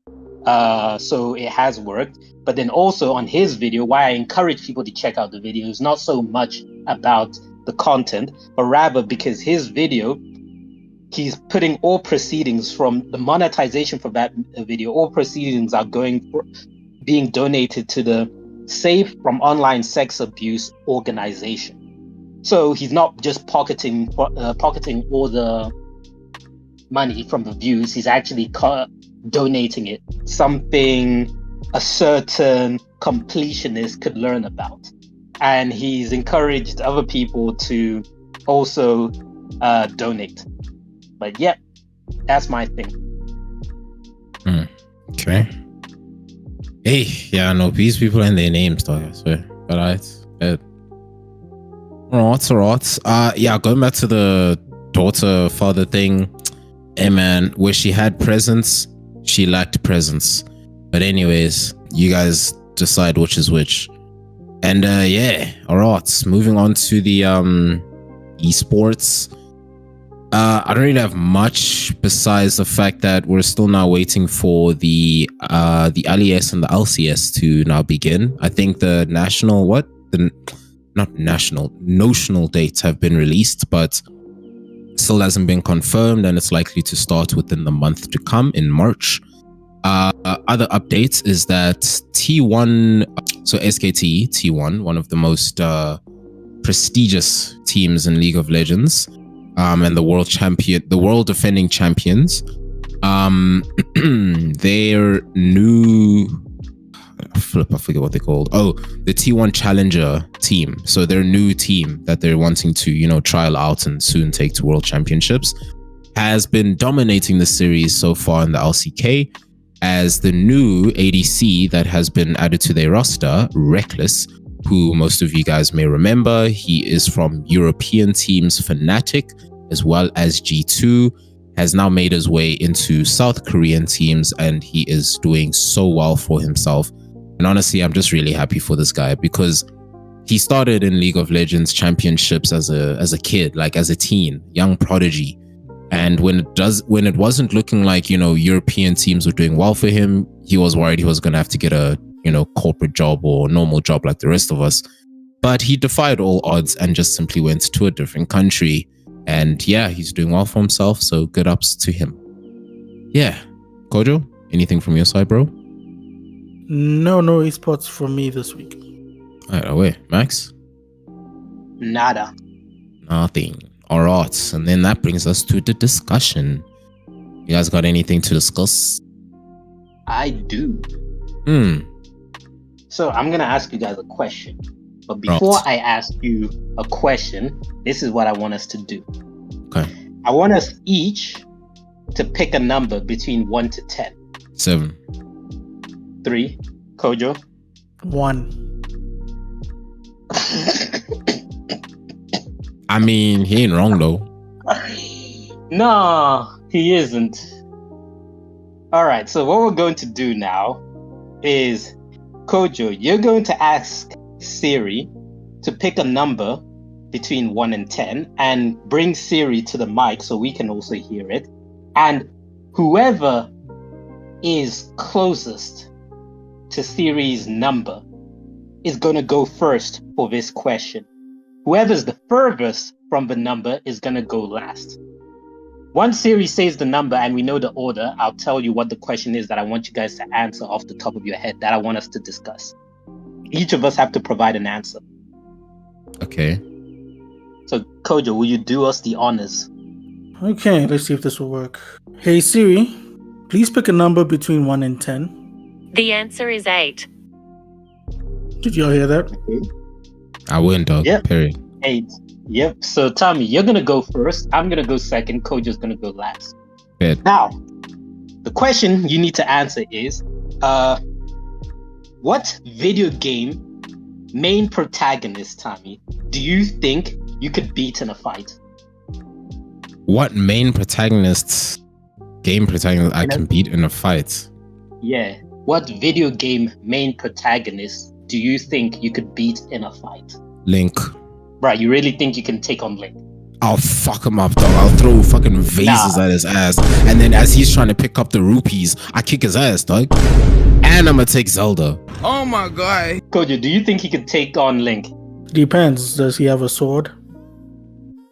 So it has worked. But then also on his video, why I encourage people to check out the video is not so much about the content, but rather because his video, he's putting all proceedings from the monetization for that video, all proceedings are being donated to the Safe from Online Sex Abuse organization. So he's not just pocketing all the money from the views, he's actually donating it, something a certain completionist could learn about. And he's encouraged other people to also donate. But yeah, that's my thing. Okay. Hey, yeah, no, these people and their names, though, I swear. But alright. Yeah, going back to the daughter-father thing, hey man, where she had presence, she lacked presence. But anyways, you guys decide which is which. And yeah, alright, moving on to the esports. I don't really have much besides the fact that we're still now waiting for the LES and the LCS to now begin. I think the notional dates have been released, but still hasn't been confirmed, and it's likely to start within the month to come in March. Other updates is that T1, so SKT T1, one of the most prestigious teams in League of Legends, and the world defending champions, their new I forget what they're called. Oh, the T1 Challenger team. So their new team that they're wanting to, trial out and soon take to World Championships has been dominating the series so far in the LCK, as the new ADC that has been added to their roster, Reckless, who most of you guys may remember. He is from European teams Fnatic as well as G2, has now made his way into South Korean teams, and he is doing so well for himself. And honestly, I'm just really happy for this guy because he started in League of Legends championships as a kid, like as a teen, young prodigy. And when it wasn't looking like, European teams were doing well for him, he was worried he was going to have to get a, corporate job or normal job like the rest of us. But he defied all odds and just simply went to a different country. And yeah, he's doing well for himself. So good ups to him. Yeah. Kojo, anything from your side, bro? No esports for me this week. All right, away. Max? Nada. Nothing. All right. And then that brings us to the discussion. You guys got anything to discuss? I do. So I'm going to ask you guys a question. But before I ask you a question, this is what I want us to do. Okay. I want us each to pick a number between 1 to 10. 7. 3. Kojo? 1. I mean, he ain't wrong though. No, he isn't. All right, so what we're going to do now is, Kojo, you're going to ask Siri to pick a number between 1 and 10 and bring Siri to the mic so we can also hear it. And whoever is closest to Siri's number is going to go first for this question. Whoever's the furthest from the number is going to go last. Once Siri says the number and we know the order, I'll tell you what the question is that I want you guys to answer off the top of your head that I want us to discuss. Each of us have to provide an answer. Okay. So, Kojo, will you do us the honors? Okay, let's see if this will work. Hey Siri, please pick a number between 1 and 10. The answer is 8. Did y'all hear that? I win, dog. Yep. Period. 8. Yep. So, Tommy, you're going to go first. I'm going to go second. Kojo's going to go last. Bed. Now, the question you need to answer is, what video game main protagonist, Tommy, do you think you could beat in a fight? What main protagonist, game protagonist I can beat in a fight? Yeah. What video game main protagonist do you think you could beat in a fight? Link. Right, you really think you can take on Link? I'll fuck him up, dog. I'll throw fucking vases at his ass. And then as he's trying to pick up the rupees, I kick his ass, dog. And I'm gonna take Zelda. Oh my god. Kojo, do you think he could take on Link? Depends. Does he have a sword?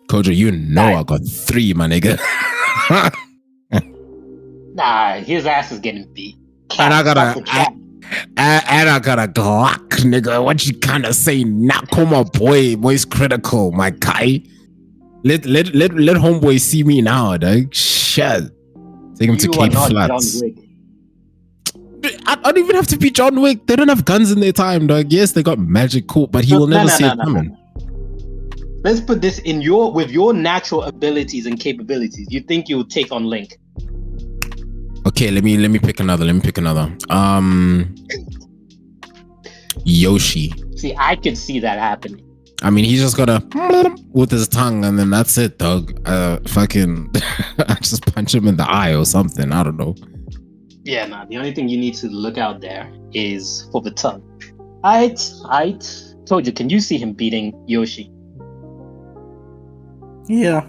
Kojo, you know I got 3, my nigga. Nah, his ass is getting beat. And I got a Glock, nigga. What you kinda say? Now come on, boy. Boy's critical, my guy. Let homeboy see me now, dog. Shit. Take him to Cape Flats. I don't even have to be John Wick. They don't have guns in their time, dog. Yes, they got magic, cool, but he will never see it coming. Let's put this in with your natural abilities and capabilities. You think you'll take on Link? Okay, let me pick another. Yoshi. See, I could see that happening. I mean, he's just gotta with his tongue, and then that's it, dog. Fucking, I just punch him in the eye or something. I don't know. Yeah, nah. The only thing you need to look out there is for the tongue. I told you. Can you see him beating Yoshi? Yeah.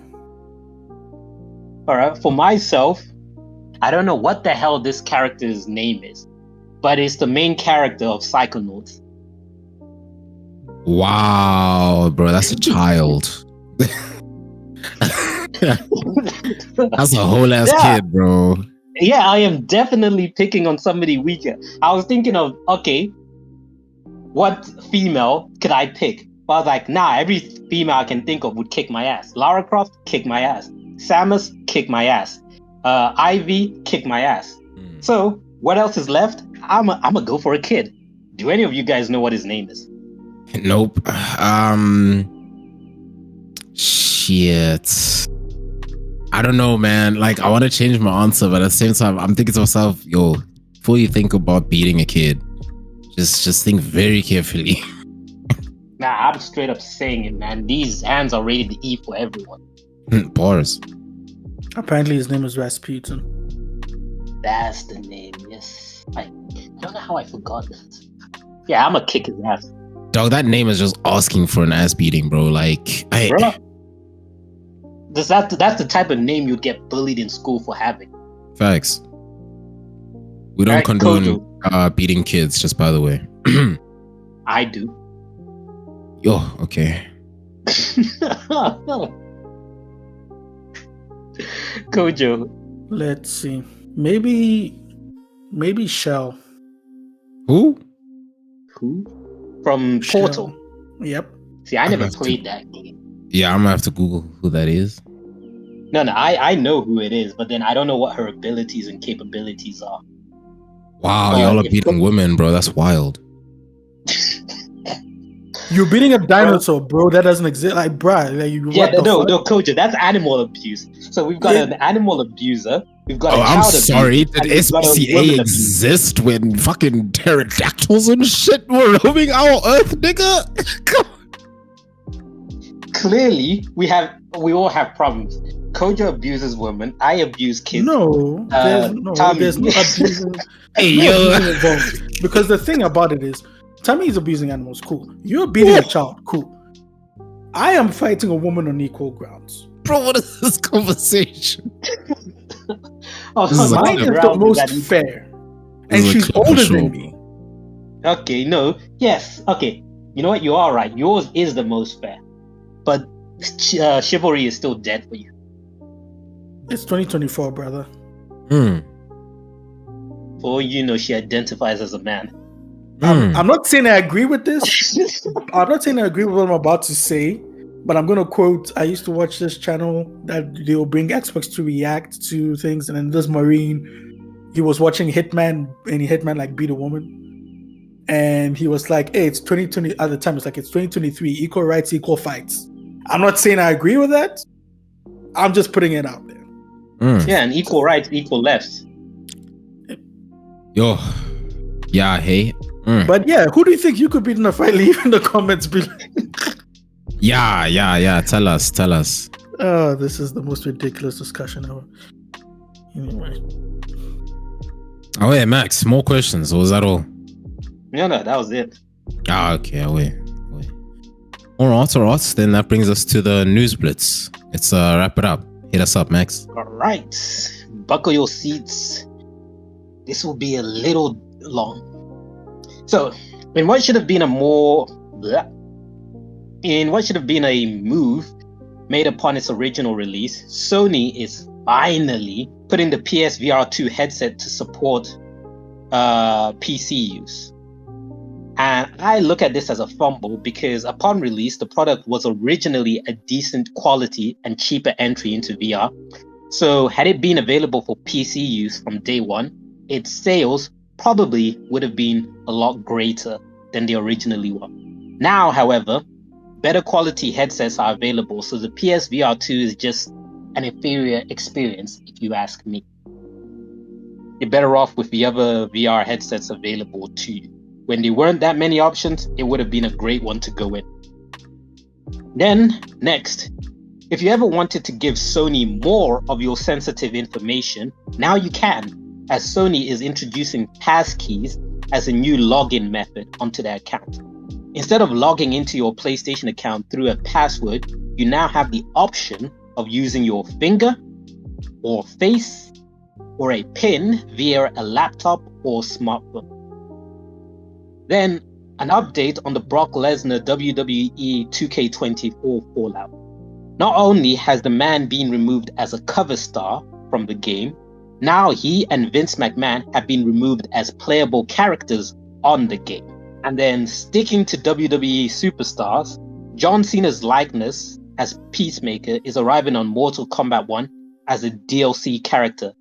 All right. For myself, I don't know what the hell this character's name is, but it's the main character of Psychonauts. Wow, bro, that's a child. That's a whole ass kid, bro. Yeah, I am definitely picking on somebody weaker. I was thinking of, okay, what female could I pick? But I was like, nah, every female I can think of would kick my ass. Lara Croft, kick my ass. Samus, kick my ass. Ivy, kick my ass. So, what else is left? I'm gonna go for a kid. Do any of you guys know what his name is? Nope. Shit. I don't know, man. Like, I want to change my answer, but at the same time, I'm thinking to myself, yo, before you think about beating a kid, just think very carefully. Nah, I'm straight up saying it, man. These hands are ready to eat for everyone. Bars. Apparently his name is Rasputin. That's the name, yes. I don't know how I forgot that. Yeah, I'm gonna kick his ass. Dog, that name is just asking for an ass beating, bro. Like, bro, that's the type of name you'd get bullied in school for having. Facts. We don't condone beating kids, just by the way. I do. Yo, okay. Kojo. Let's see. Maybe Shell. Who? From Shell. Portal. Yep. See, I never played that game. Yeah, I'm gonna have to Google who that is. No, I know who it is, but then I don't know what her abilities and capabilities are. Wow, y'all are beating women, bro. That's wild. You're beating a dinosaur, bro. That doesn't exist. Like, bruh. Like, no, Kojo, that's animal abuse. So we've got an animal abuser, We've got Oh, a I'm child sorry. abuse, Did and we've got a SPCA woman abuse. exist when fucking pterodactyls and shit were roaming our Earth, nigga? Come on. Clearly, we all have problems. Kojo abuses women. I abuse kids. No, Tommy. there's no abusing. Hey, no yo. abusing involved. Because the thing about it is, Tommy is abusing animals. Cool. You're beating a child. Cool. I am fighting a woman on equal grounds. Bro, what is this conversation? Oh, This is my Mine is the ground most that- fair, This and is a she's clip for older sure. than me. Okay, no, yes, okay. You know what? You are right. Yours is the most fair, but chivalry is still dead for you. It's 2024, brother. For you know, she identifies as a man. I'm not saying I agree with this. I'm not saying I agree with what I'm about to say, but I'm gonna quote. I used to watch this channel that they'll bring experts to react to things, and then this Marine, he was watching Hitman, and Hitman like beat a woman, and he was like, "Hey, it's 2020." At the time, it's like it's 2023, equal rights, equal fights. I'm not saying I agree with that. I'm just putting it out there. Yeah, and equal rights, equal lefts. Yo. Yeah, hey. But yeah, who do you think you could beat in a fight? Leave in the comments below. Yeah. Tell us. Oh, this is the most ridiculous discussion ever. Anyway. Oh, wait, Max, more questions, or was that all? No, that was it. Okay, wait. All right. Then that brings us to the news blitz. Let's wrap it up. Hit us up, Max. All right, buckle your seats. This will be a little long. So, in what should have been a move made upon its original release, Sony is finally putting the PSVR 2 headset to support PC use. And I look at this as a fumble because upon release, the product was originally a decent quality and cheaper entry into VR. So had it been available for PC use from day one, its sales probably would have been a lot greater than they originally were. Now, however, better quality headsets are available, so the PSVR 2 is just an inferior experience, if you ask me. You're better off with the other VR headsets available to you. When there weren't that many options, it would have been a great one to go in. Then, next, if you ever wanted to give Sony more of your sensitive information, now you can, as Sony is introducing passkeys as a new login method onto their account. Instead of logging into your PlayStation account through a password, you now have the option of using your finger or face or a PIN via a laptop or smartphone. Then, an update on the Brock Lesnar WWE 2K24 fallout. Not only has the man been removed as a cover star from the game, now he and Vince McMahon have been removed as playable characters on the game. And then, sticking to WWE superstars, John Cena's likeness as Peacemaker is arriving on Mortal Kombat 1 as a DLC character.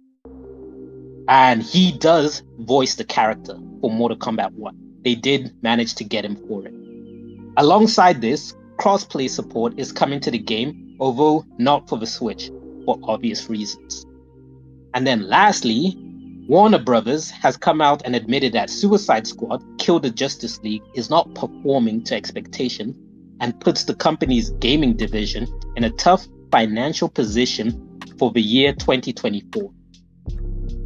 And he does voice the character for Mortal Kombat 1. They did manage to get him for it. Alongside this, crossplay support is coming to the game, although not for the Switch, for obvious reasons. And then lastly, Warner Brothers has come out and admitted that Suicide Squad Kill the Justice League is not performing to expectation and puts the company's gaming division in a tough financial position for the year 2024.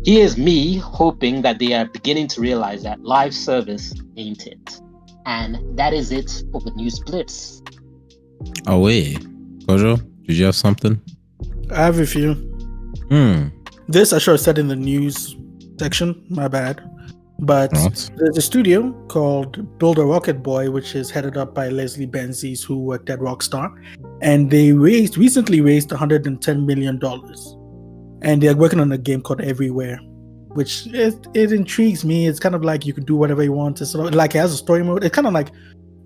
Here's me hoping that they are beginning to realize that live service ain't it. And that is it for the news blitz. Oh, wait. Kojo, did you have something? I have a few. This I should have said in the news section, my bad. But there's a studio called Build a Rocket Boy, which is headed up by Leslie Benzies, who worked at Rockstar. And they recently raised $110 million. And they're working on a game called Everywhere, which it intrigues me. It's kind of like you can do whatever you want. It's sort of like it has a story mode. It's kind of like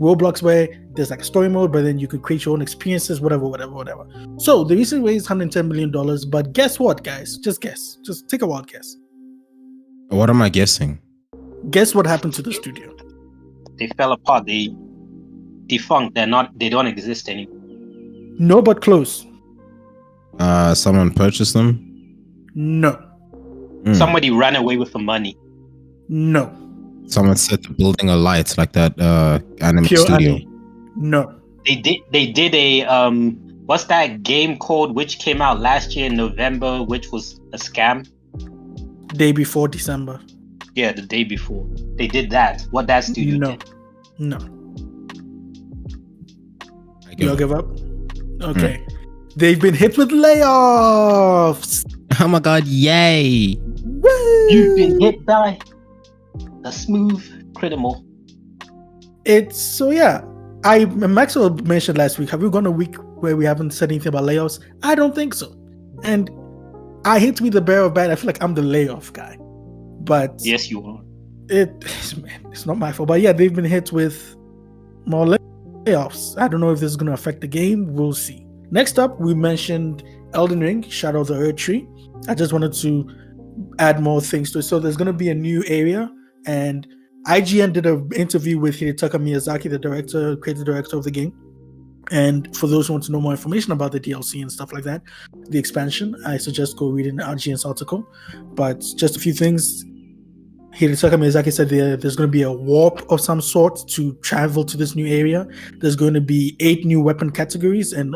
Roblox, where there's like a story mode, but then you can create your own experiences, whatever. So they recently raised $110 million, but guess what, guys? Just guess. Just take a wild guess. What am I guessing? Guess what happened to the studio? They fell apart. They defunct. They don't exist anymore. No, but close. Someone purchased them? No. Somebody ran away with the money. No. Someone set the building alight like that anime Pure studio. anime. No. They did a what's that game called which came out last year in November, which was a scam? Day before December. Yeah, the day before. They did that. What that studio did. No. Y'all give up? Okay. They've been hit with layoffs. Oh my god, yay! Woo! You've been hit by a smooth criminal. It's so yeah. Maxwell mentioned last week, have we gone a week where we haven't said anything about layoffs? I don't think so. And I hate to be the bearer of bad. I feel like I'm the layoff guy. But yes, you are. It's not my fault. But yeah, they've been hit with more layoffs. I don't know if this is going to affect the game. We'll see. Next up, we mentioned Elden Ring, Shadow of the Earth Tree. I just wanted to add more things to it. So there's going to be a new area, and IGN did an interview with Hidetaka Miyazaki, the creative director of the game. And for those who want to know more information about the DLC and stuff like that, the expansion, I suggest go read an IGN's article. But just a few things. Hidetaka Miyazaki said there's going to be a warp of some sort to travel to this new area. There's going to be 8 new weapon categories, and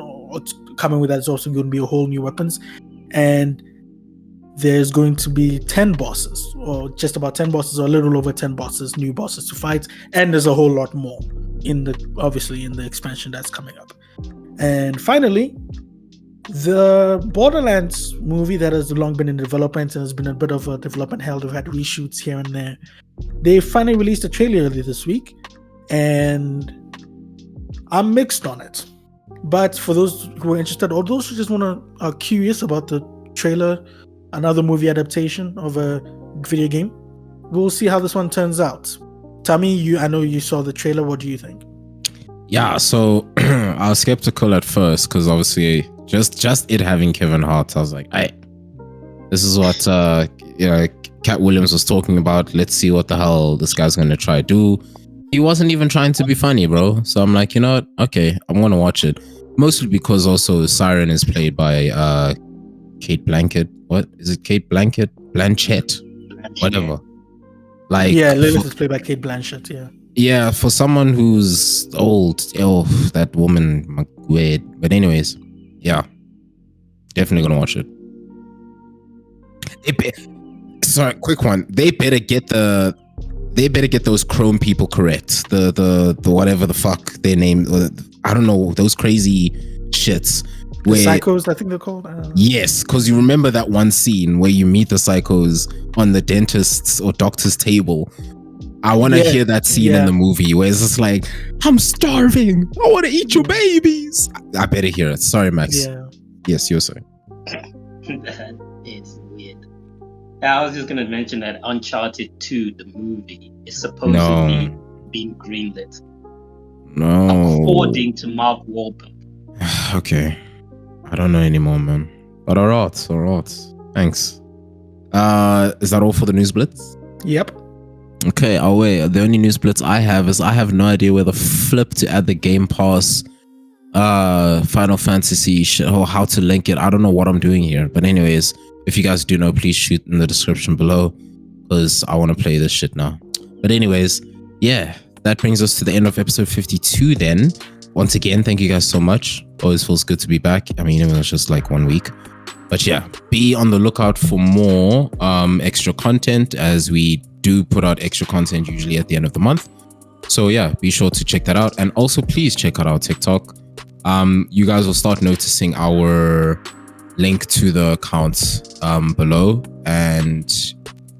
coming with that is also going to be a whole new weapons. And there's going to be 10 bosses, or just about 10 bosses, or a little over 10 bosses, new bosses to fight. And there's a whole lot more obviously in the expansion that's coming up. And finally, the Borderlands movie that has long been in development and has been a bit of a development hell. They've had reshoots here and there. They finally released a trailer earlier this week, and I'm mixed on it. But for those who are interested, or those who just are curious about the trailer, another movie adaptation of a video game, we'll see how this one turns out. Tammy, I know you saw the trailer. What do you think? Yeah, so I was skeptical at first because obviously just it having Kevin Hart, I was like, this is what Cat Williams was talking about. Let's see what the hell this guy's gonna try to do. He wasn't even trying to be funny, bro. So I'm like, you know what? Okay, I'm gonna watch it. Mostly because also Siren is played by Kate Blanchett. What is it? Kate Blanchett? Blanchett? Whatever. Like, yeah, Lilith is played by Kate Blanchett. Yeah, for someone who's old, that woman, weird. But anyways, yeah, definitely gonna watch it. Sorry, quick one. They better get those Chrome people correct. The whatever the fuck their name. I don't know, those crazy shits. The psychos, I think they're called. Yes, because you remember that one scene where you meet the psychos on the dentist's or doctor's table. I want to hear that scene in the movie where it's just like, I'm starving. I want to eat your babies. I better hear it. Sorry, Max. Yeah. Yes, you're sorry. It's weird. I was just going to mention that Uncharted 2, the movie, is supposed to be being greenlit. No. According to Mark Wahlberg. Okay. I don't know anymore, man. But all right. Thanks. Is that all for the news blitz? Yep. Okay, I'll wait. The only news blitz I have is I have no idea where the flip to add the Game Pass Final Fantasy shit or how to link it. I don't know what I'm doing here. But anyways, if you guys do know, please shoot in the description below because I want to play this shit now. But anyways, yeah, that brings us to the end of episode 52 then. Once again, thank you guys so much. Always feels good to be back. I mean, even though it's just like 1 week. But yeah, be on the lookout for more extra content as we do put out extra content usually at the end of the month. So yeah, be sure to check that out. And also please check out our TikTok. You guys will start noticing our link to the accounts below. And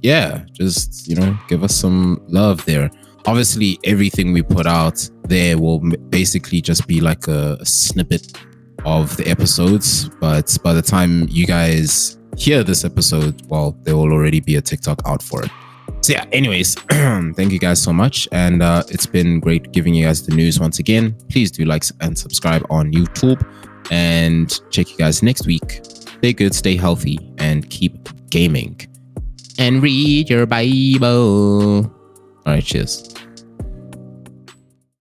yeah, just, give us some love there. Obviously, everything we put out there will basically just be like a snippet of the episodes. But by the time you guys hear this episode, well, there will already be a TikTok out for it. So yeah, anyways, thank you guys so much. And it's been great giving you guys the news once again. Please do like and subscribe on YouTube. And check you guys next week. Stay good, stay healthy, and keep gaming. And read your Bible. All right, cheers.